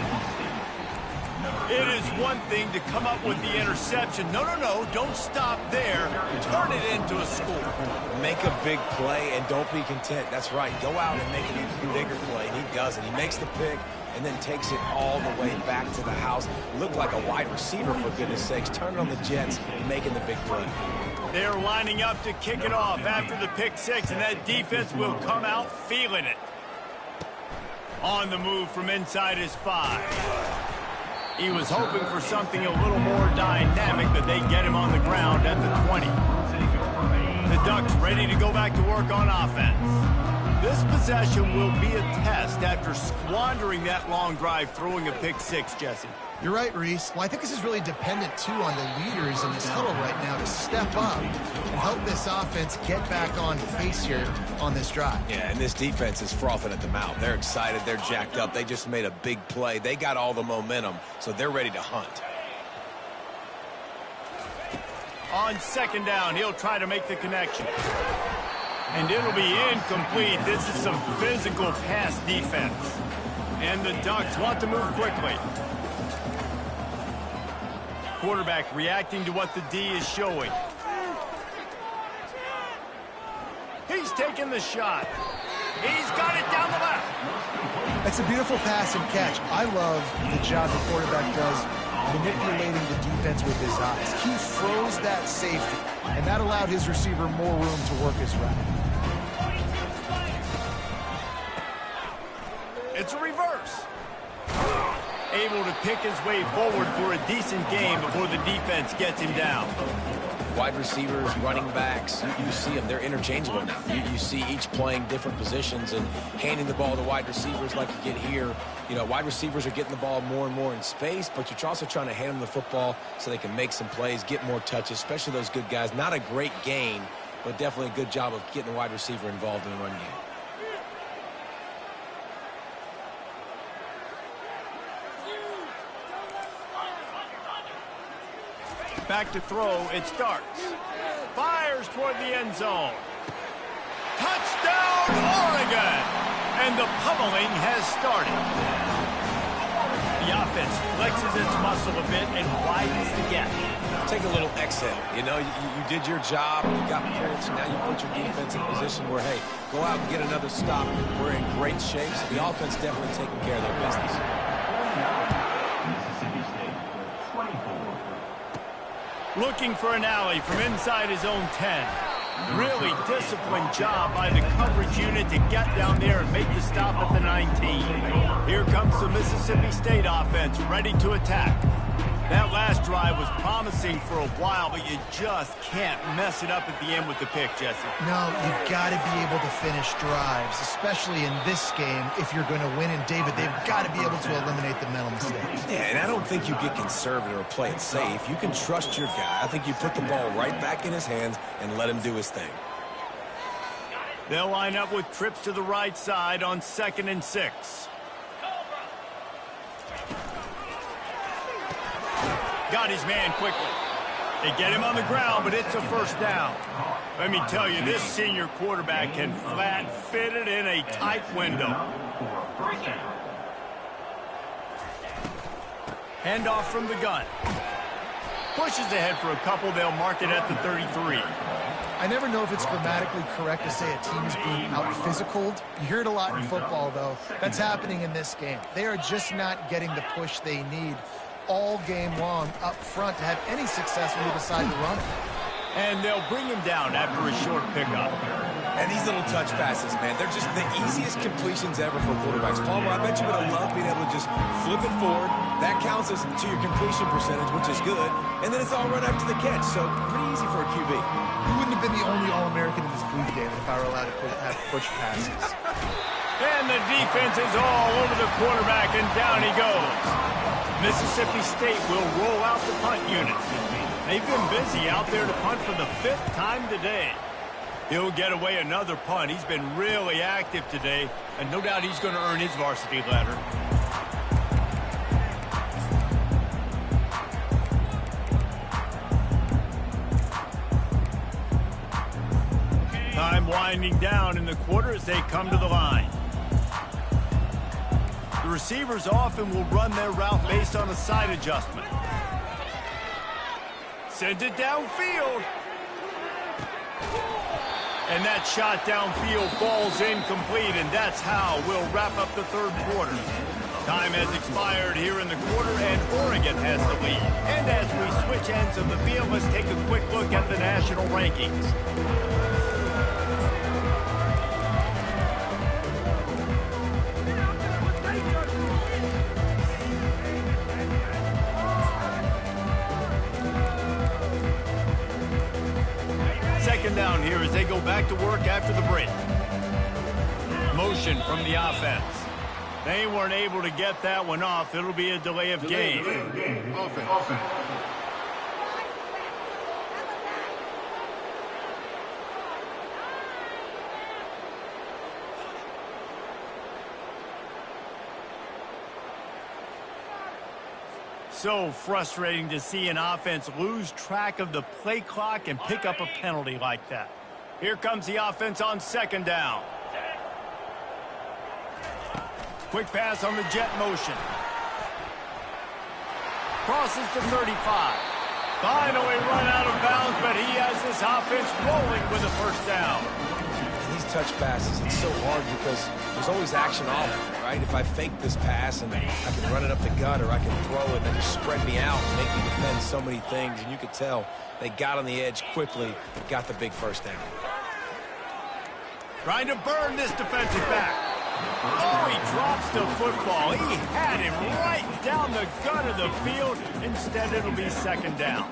Speaker 1: It is one thing to come up with the interception. No, don't stop there. Turn it into a score.
Speaker 2: Make a big play and don't be content. That's right. Go out and make an even bigger play, and he does it. He makes the pick and then takes it all the way back to the house. Looked like a wide receiver, for goodness sakes. Turning on the Jets, making the big play.
Speaker 1: They're lining up to kick it off after the pick 6, and that defense will come out feeling it. On the move from inside his 5. He was hoping for something a little more dynamic, but they get him on the ground at the 20. The Ducks ready to go back to work on offense. This possession will be a test after squandering that long drive, throwing a pick 6, Jesse.
Speaker 3: You're right, Reese. Well, I think this is really dependent, too, on the leaders in this huddle right now to step up and help this offense get back on pace here on this drive.
Speaker 2: Yeah, and this defense is frothing at the mouth. They're excited. They're jacked up. They just made a big play. They got all the momentum, so they're ready to hunt.
Speaker 1: On second down, he'll try to make the connection. And it'll be incomplete. This is some physical pass defense. And the Ducks want to move quickly. Quarterback reacting to what the D is showing. He's taking the shot. He's got it down the left.
Speaker 3: It's a beautiful pass and catch. I love the job the quarterback does manipulating the defense with his eyes. He froze that safety, and that allowed his receiver more room to work his route.
Speaker 1: It's a reverse. Able to pick his way forward for a decent game before the defense gets him down.
Speaker 2: Wide receivers, running backs, you see them. They're interchangeable now. You see each playing different positions and handing the ball to wide receivers like you get here. You know, wide receivers are getting the ball more and more in space, but you're also trying to hand them the football so they can make some plays, get more touches, especially those good guys. Not a great gain, but definitely a good job of getting the wide receiver involved in the run game.
Speaker 1: Back to throw, it starts. Fires toward the end zone. Touchdown, Oregon! And the pummeling has started. The offense flexes its muscle a bit and widens the gap.
Speaker 2: Take a little exhale. You know, you did your job, you got points, now you put your defense in a position where, hey, go out and get another stop. We're in great shape, so the offense definitely taking care of their business.
Speaker 1: Looking for an alley from inside his own 10. Really disciplined job by the coverage unit to get down there and make the stop at the 19. Here comes the Mississippi State offense ready to attack. That last drive was promising for a while, but you just can't mess it up at the end with the pick, Jesse.
Speaker 3: No, you've got to be able to finish drives, especially in this game. If you're going to win, and David, they've got to be able to eliminate the mental mistakes.
Speaker 2: Yeah, and I don't think you get conservative or play it safe. You can trust your guy. I think you put the ball right back in his hands and let him do his thing.
Speaker 1: They'll line up with trips to the right side on 2nd and 6. Got his man quickly. They get him on the ground, but it's a first down. Let me tell you, this senior quarterback can flat fit it in a tight window. Handoff from the gun. Pushes ahead for a couple. They'll mark it at the 33.
Speaker 3: I never know if it's grammatically correct to say a team is being out-physicaled. You hear it a lot in football, though. That's happening in this game. They are just not getting the push they need all game long up front to have any success when they decide to run it.
Speaker 1: And they'll bring him down after a short pickup.
Speaker 2: And these little touch passes, man, they're just the easiest completions ever for quarterbacks. Palmer, I bet you would have loved being able to just flip it forward. That counts as to your completion percentage, which is good. And then it's all run after the catch, so pretty easy for a QB.
Speaker 3: You wouldn't have been the only All-American in this booth game if I were allowed to have push passes.
Speaker 1: And the defense is all over the quarterback, and down he goes. Mississippi State will roll out the punt unit. They've been busy out there to punt for the 5th time today. He'll get away another punt. He's been really active today, and no doubt he's going to earn his varsity letter. Time winding down in the quarter as they come to the line. The receivers often will run their route based on a side adjustment. Sends it downfield. And that shot downfield falls incomplete, and that's how we'll wrap up the 3rd quarter. Time has expired here in the quarter, and Oregon has the lead. And as we switch ends of the field, let's take a quick look at the national rankings. Second down here as they go back to work after the break. Motion from the offense. They weren't able to get that one off. It'll be a delay of game.
Speaker 5: Offense.
Speaker 1: So frustrating to see an offense lose track of the play clock and pick up a penalty like that. Here comes the offense on 2nd down. Quick pass on the jet motion. Crosses the 35. Finally run out of bounds, but he has this offense rolling with a first down.
Speaker 2: These touch passes, it's so hard because there's always action off of it, right? If I fake this pass and I can run it up the gut, or I can throw it and just spread me out and make me defend so many things, and you could tell they got on the edge quickly, got the big first down.
Speaker 1: Trying to burn this defensive back. Oh, he drops the football. He had him right down the gut of the field. Instead, it'll be 2nd down.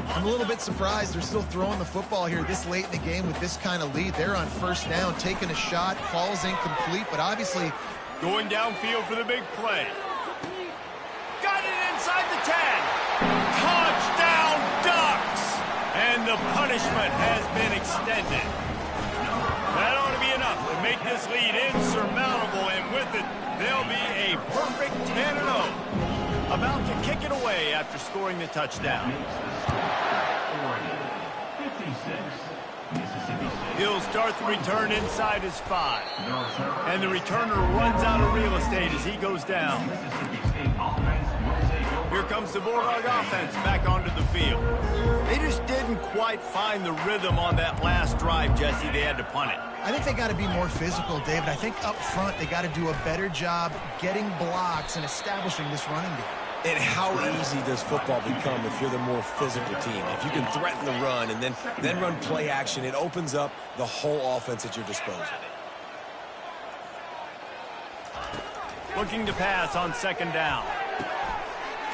Speaker 3: I'm a little bit surprised they're still throwing the football here this late in the game with this kind of lead. They're on 1st down, taking a shot, falls incomplete, but obviously
Speaker 1: going downfield for the big play. Got it inside the 10. Touchdown Ducks! And the punishment has been extended. That ought to be enough to make this lead insurmountable, and with it, they'll be a perfect 10-0. About to kick it away after scoring the touchdown. He'll start the return inside his 5. And the returner runs out of real estate as he goes down. Here comes the Bulldog offense back onto the field. They just didn't quite find the rhythm on that last drive, Jesse. They had to punt it.
Speaker 3: I think they got to be more physical, David. I think up front they got to do a better job getting blocks and establishing this running game.
Speaker 2: And how easy does football become if you're the more physical team? If you can threaten the run and then run play action, it opens up the whole offense at your disposal.
Speaker 1: Looking to pass on 2nd down.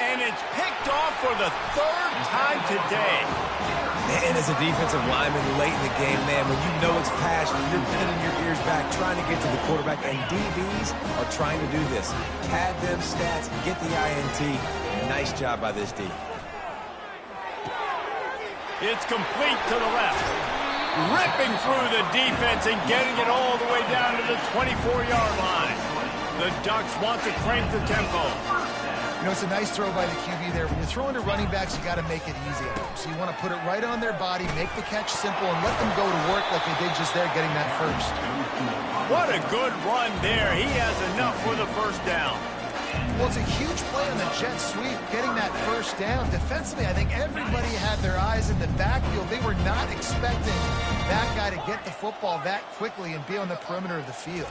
Speaker 1: And it's picked off for the 3rd time today.
Speaker 2: And as a defensive lineman late in the game, man, when you know it's passed, you're pinning your ears back, trying to get to the quarterback, and DBs are trying to do this. Pad them stats, get the INT. Nice job by this D.
Speaker 1: It's complete to the left. Ripping through the defense and getting it all the way down to the 24-yard line. The Ducks want to crank the tempo.
Speaker 3: You know, it's a nice throw by the QB there. When you're throwing to running backs, you got to make it easy on them. So you want to put it right on their body, make the catch simple, and let them go to work like they did just there, getting that first.
Speaker 1: What a good run there. He has enough for the first down.
Speaker 3: Well, it's a huge play on the jet sweep, getting that first down. Defensively, I think everybody had their eyes in the backfield. They were not expecting that guy to get the football that quickly and be on the perimeter of the field.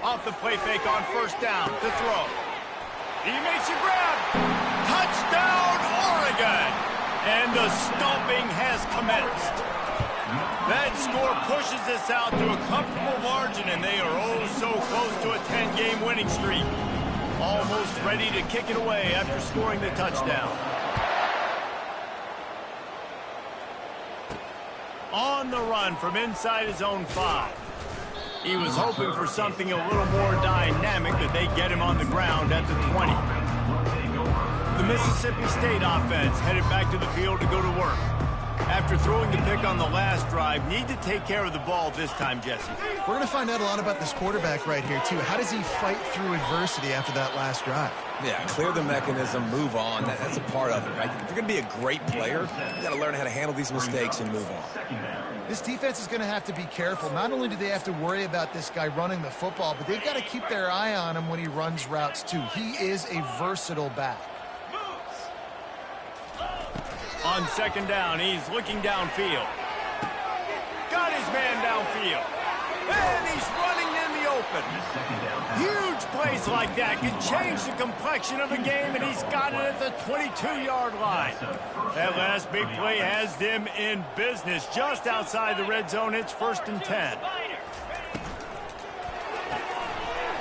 Speaker 1: Off the play fake on first down to throw. He makes a grab. Touchdown, Oregon. And the stomping has commenced. That score pushes us out to a comfortable margin, and they are oh so close to a 10-game winning streak. Almost ready to kick it away after scoring the touchdown. On the run from inside his own 5. He was hoping for something a little more dynamic, but they get him on the ground at the 20. The Mississippi State offense headed back to the field to go to work. After throwing the pick on the last drive, need to take care of the ball this time, Jesse.
Speaker 3: We're going to find out a lot about this quarterback right here, too. How does he fight through adversity after that last drive?
Speaker 2: Yeah, clear the mechanism, move on. That's a part of it, right? If you're going to be a great player, you got to learn how to handle these mistakes and move on.
Speaker 3: This defense is going to have to be careful. Not only do they have to worry about this guy running the football, but they've got to keep their eye on him when he runs routes, too. He is a versatile back.
Speaker 1: On second down, he's looking downfield. Got his man downfield. And he's running in the open. Huge plays like that can change the complexion of a game, and he's got it at the 22-yard line. That last big play has them in business just outside the red zone. It's 1st and 10.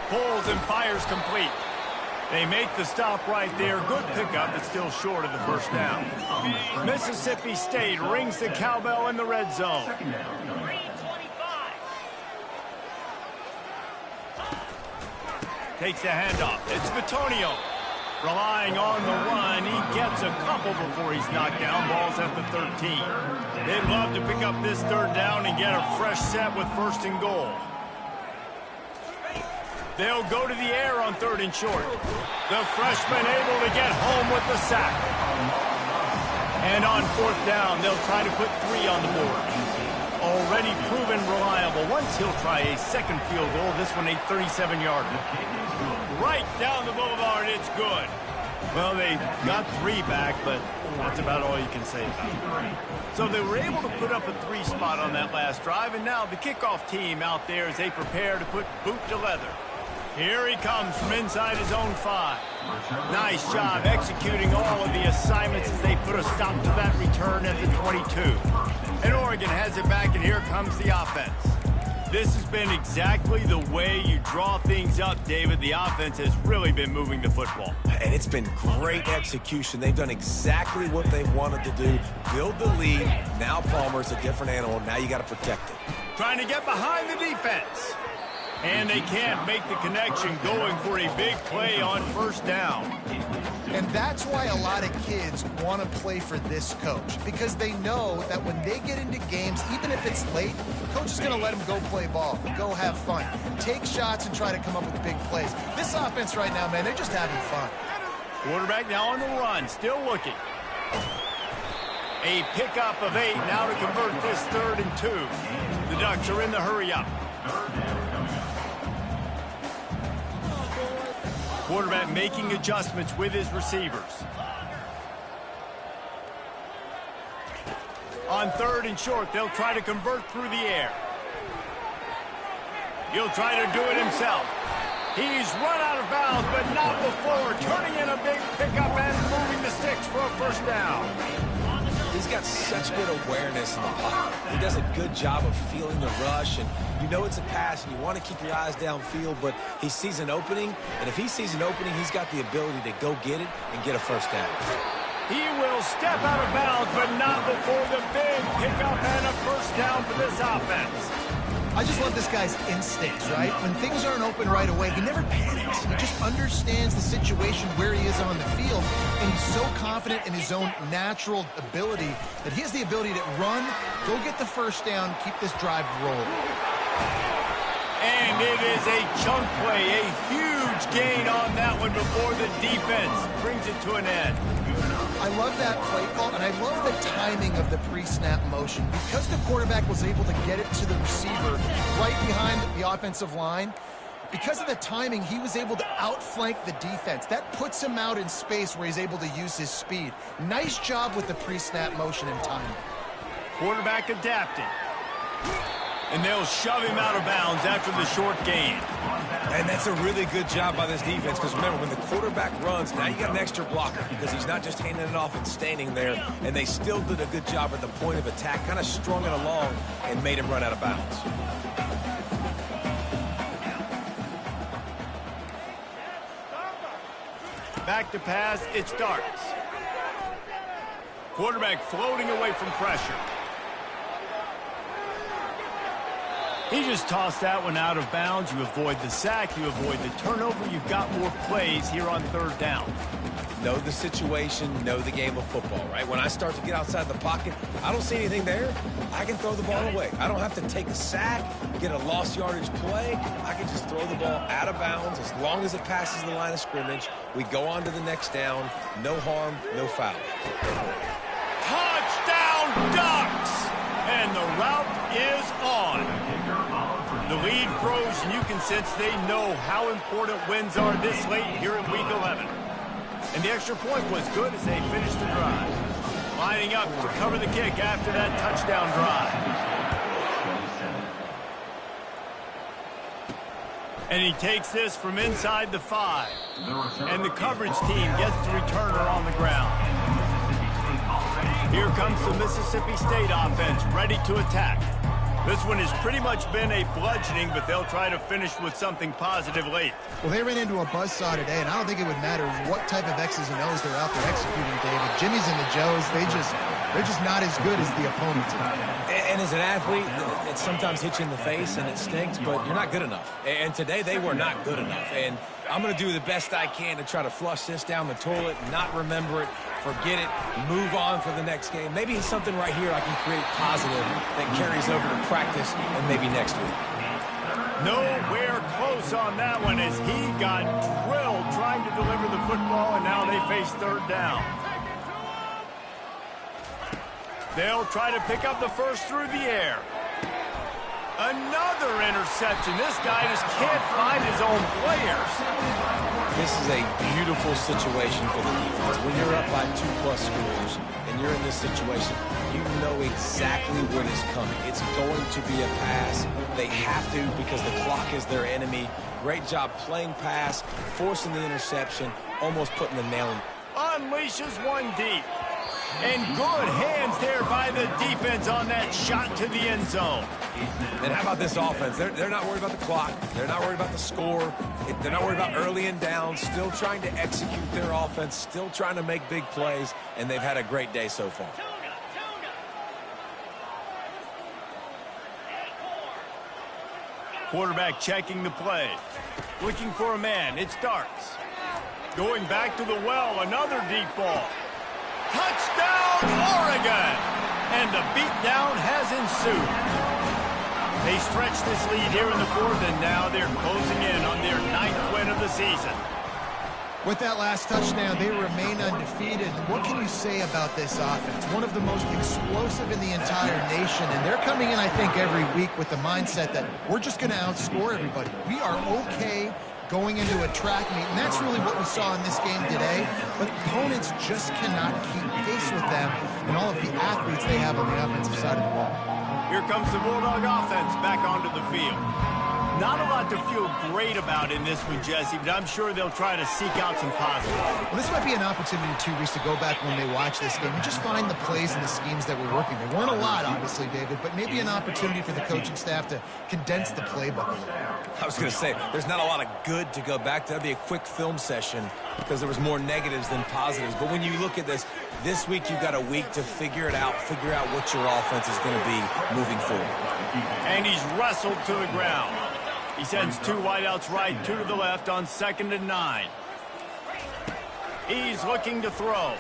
Speaker 1: Pulls and fires complete. They make the stop right there. Good pickup, but still short of the first down. Mississippi State rings the cowbell in the red zone. Takes the handoff. It's Vitonio. Relying on the run. He gets a couple before he's knocked down. Ball's at the 13. They'd love to pick up this third down and get a fresh set with 1st and goal. They'll go to the air on 3rd and short. The freshman able to get home with the sack. And on 4th down, they'll try to put 3 on the board. Already proven reliable. Once he'll try a second field goal, this one a 37-yarder. Right down the boulevard, it's good. Well, they got 3 back, but that's about all you can say about it. So they were able to put up a 3 spot on that last drive, and now the kickoff team out there as they prepare to put boot to leather. Here he comes from inside his own 5. Nice job executing all of the assignments as they put a stop to that return at the 22. And Oregon has it back, and here comes the offense. This has been exactly the way you draw things up, David. The offense has really been moving the football.
Speaker 2: And it's been great execution. They've done exactly what they wanted to do. Build the lead. Now Palmer's a different animal. Now you got to protect it.
Speaker 1: Trying to get behind the defense. And they can't make the connection, going for a big play on 1st down.
Speaker 3: And that's why a lot of kids want to play for this coach, because they know that when they get into games, even if it's late, the coach is going to let them go play ball, go have fun, take shots and try to come up with big plays. This offense right now, man, they're just having fun.
Speaker 1: Quarterback now on the run, still looking. A pickup of 8 now to convert this 3rd and 2. The Ducks are in the hurry-up. Quarterback making adjustments with his receivers. On 3rd and short, they'll try to convert through the air. He'll try to do it himself. He's run out of bounds, but not before turning in a big pickup and moving the sticks for a 1st down.
Speaker 2: He's got such good awareness in the pocket. He does a good job of feeling the rush, and you know it's a pass, and you want to keep your eyes downfield, but he sees an opening, and if he sees an opening, he's got the ability to go get it and get a 1st down.
Speaker 1: He will step out of bounds, but not before the big pickup and a 1st down for this offense.
Speaker 3: I just love this guy's instincts, right? When things aren't open right away, he never panics. He just understands the situation where he is on the field, and he's so confident in his own natural ability that he has the ability to run, go get the first down, keep this drive rolling.
Speaker 1: And it is a chunk play, a huge gain on that one before the defense brings it to an end.
Speaker 3: I love that play call, and I love the timing of the pre-snap motion. Because the quarterback was able to get it to the receiver right behind the offensive line, because of the timing, he was able to outflank the defense. That puts him out in space where he's able to use his speed. Nice job with the pre-snap motion and timing.
Speaker 1: Quarterback adapting. And they'll shove him out of bounds after the short gain.
Speaker 2: And that's a really good job by this defense, because remember, when the quarterback runs, now you got an extra blocker, because he's not just handing it off and standing there, and they still did a good job at the point of attack, kind of strung it along and made him run out of bounds.
Speaker 1: Back to pass, it starts. Quarterback floating away from pressure. He just tossed that one out of bounds. You avoid the sack, you avoid the turnover. You've got more plays here on third down.
Speaker 2: Know the situation, know the game of football, right? When I start to get outside the pocket, I don't see anything there, I can throw the ball away. I don't have to take a sack, get a lost yardage play. I can just throw the ball out of bounds as long as it passes the line of scrimmage. We go on to the next down. No harm, no foul.
Speaker 1: Touchdown, Ducks! And the route is on. The lead grows, and you can sense they know how important wins are this late here in Week 11. And the extra point was good as they finished the drive. Lining up to cover the kick after that touchdown drive. And he takes this from inside the 5. And the coverage team gets the returner on the ground. Here comes the Mississippi State offense, ready to attack. This one has pretty much been a bludgeoning, but they'll try to finish with something positive late.
Speaker 3: Well, they ran into a buzzsaw today, and I don't think it would matter what type of X's and O's they're out there executing, David. Jimmy's and the Joes, they're just not as good as the opponents.
Speaker 2: And as an athlete, it sometimes hits you in the face and it stinks, but you're not good enough. And today they were not good enough. And I'm going to do the best I can to try to flush this down the toilet, not remember it, forget it, move on for the next game. Maybe it's something right here I can create positive that carries over to practice and maybe next week.
Speaker 1: Nowhere close on that one as he got drilled trying to deliver the football, and now they face third down. They'll try to pick up the first through the air. Another interception. This guy just can't find his own players.
Speaker 2: This is a beautiful situation for the defense. When you're up by 2+ scores and you're in this situation, you know exactly what is coming. It's going to be a pass. They have to because the clock is their enemy. Great job playing pass, forcing the interception, almost putting the nail in.
Speaker 1: Unleashes one deep. And good hands there by the defense on that shot to the end zone.
Speaker 2: And how about this offense? They're not worried about the clock. They're not worried about the score. They're not worried about early and down. Still trying to execute their offense. Still trying to make big plays. And they've had a great day so far.
Speaker 1: Quarterback checking the play. Looking for a man. It starts. Going back to the well. Another deep ball. Touchdown, Oregon! And the beatdown has ensued. They stretch this lead here in the 4th, and now they're closing in on their 9th win of the season.
Speaker 3: With that last touchdown, they remain undefeated. What can you say about this offense? One of the most explosive in the entire nation, and they're coming in, I think, every week with the mindset that we're just going to outscore everybody. We are okay going into a track meet, and that's really what we saw in this game today. But opponents just cannot keep pace with them and all of the athletes they have on the offensive side of the ball.
Speaker 1: Here comes the Bulldog offense back onto the field. Not a lot to feel great about in this one, Jesse, but I'm sure they'll try to seek out some positives.
Speaker 3: Well, this might be an opportunity, too, Reese, to go back when they watch this game and just find the plays and the schemes that were working. There weren't a lot, obviously, David, but maybe an opportunity for the coaching staff to condense the playbook.
Speaker 2: I was going to say, there's not a lot of good to go back to. That'd be a quick film session because there was more negatives than positives. But when you look at this week you've got a week to figure it out, figure out what your offense is going to be moving forward.
Speaker 1: And he's wrestled to the ground. He sends 2 wideouts right, 2 to the left on 2nd and 9. He's looking to throw.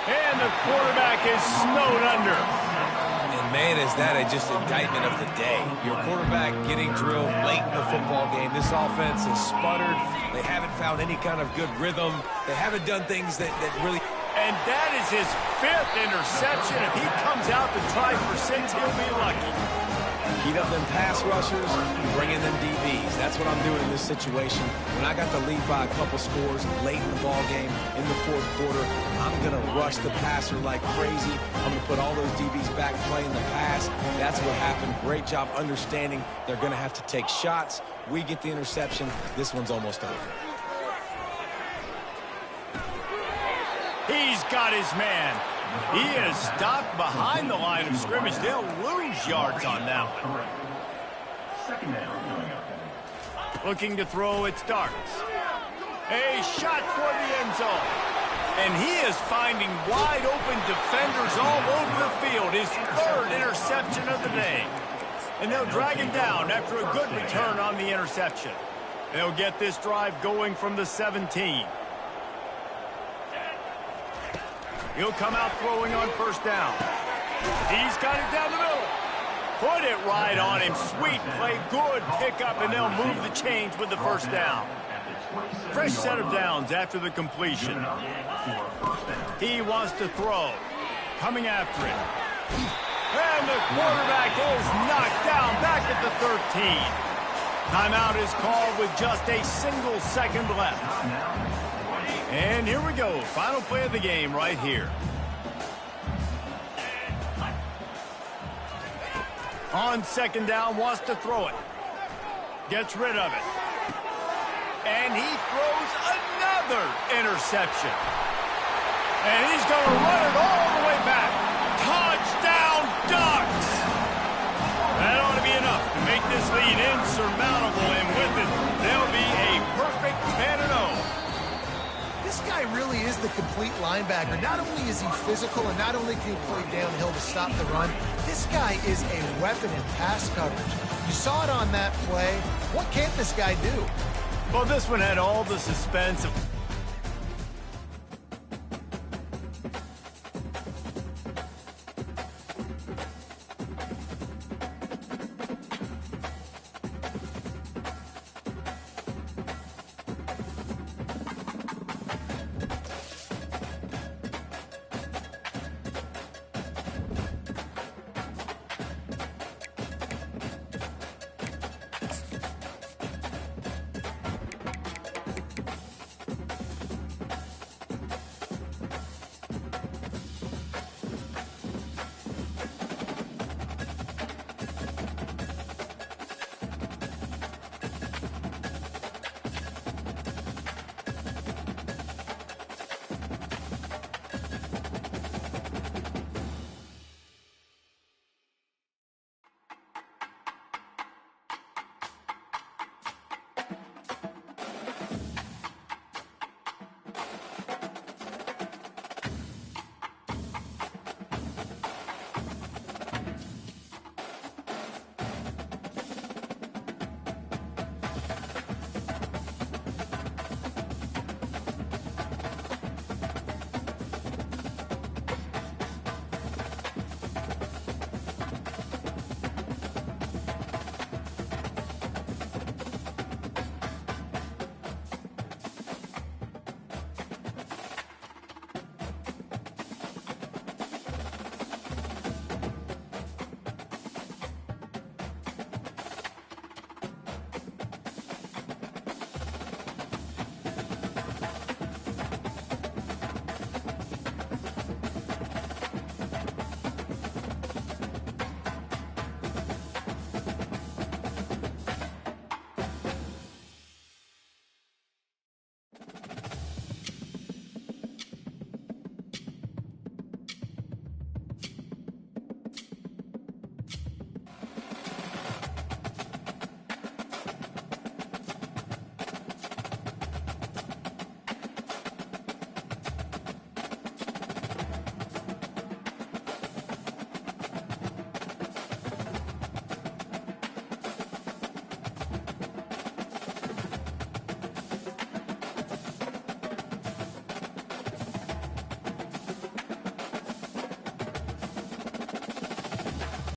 Speaker 1: And the quarterback is snowed under.
Speaker 2: And man, is that just indictment of the day. Your quarterback getting drilled late in the football game. This offense has sputtered. They haven't found any kind of good rhythm. They haven't done things that really...
Speaker 1: And that is his 5th interception. If he comes out to try for 6, he'll be lucky.
Speaker 2: Heat up them pass rushers, bring in them DBs. That's what I'm doing in this situation. When I got the lead by a couple scores late in the ball game, in the 4th quarter, I'm going to rush the passer like crazy. I'm going to put all those DBs back playing the pass. That's what happened. Great job understanding they're going to have to take shots. We get the interception. This one's almost over.
Speaker 1: He's got his man. He is stopped behind the line of scrimmage. They'll lose yards on that one. Looking to throw, it starts. A shot toward the end zone. And he is finding wide open defenders all over the field. His 3rd interception of the day. And they'll drag him down after a good return on the interception. They'll get this drive going from the 17. He'll come out throwing on 1st down. He's got it down the middle. Put it right on him. Sweet play, good pickup, and they'll move the chains with the 1st down. Fresh set of downs after the completion. He wants to throw. Coming after it. And the quarterback is knocked down back at the 13. Timeout is called with just a single second left. And here we go. Final play of the game right here. On 2nd down, wants to throw it. Gets rid of it. And he throws another interception. And he's going to run it all the way back. Touchdown, Ducks! That ought to be enough to make this lead insurmountable. And with it, there'll be a perfect 10-0.
Speaker 3: This guy really is the complete linebacker. Not only is he physical and not only can he play downhill to stop the run, this guy is a weapon in pass coverage. You saw it on that play. What can't this guy do?
Speaker 1: Well, this one had all the suspense of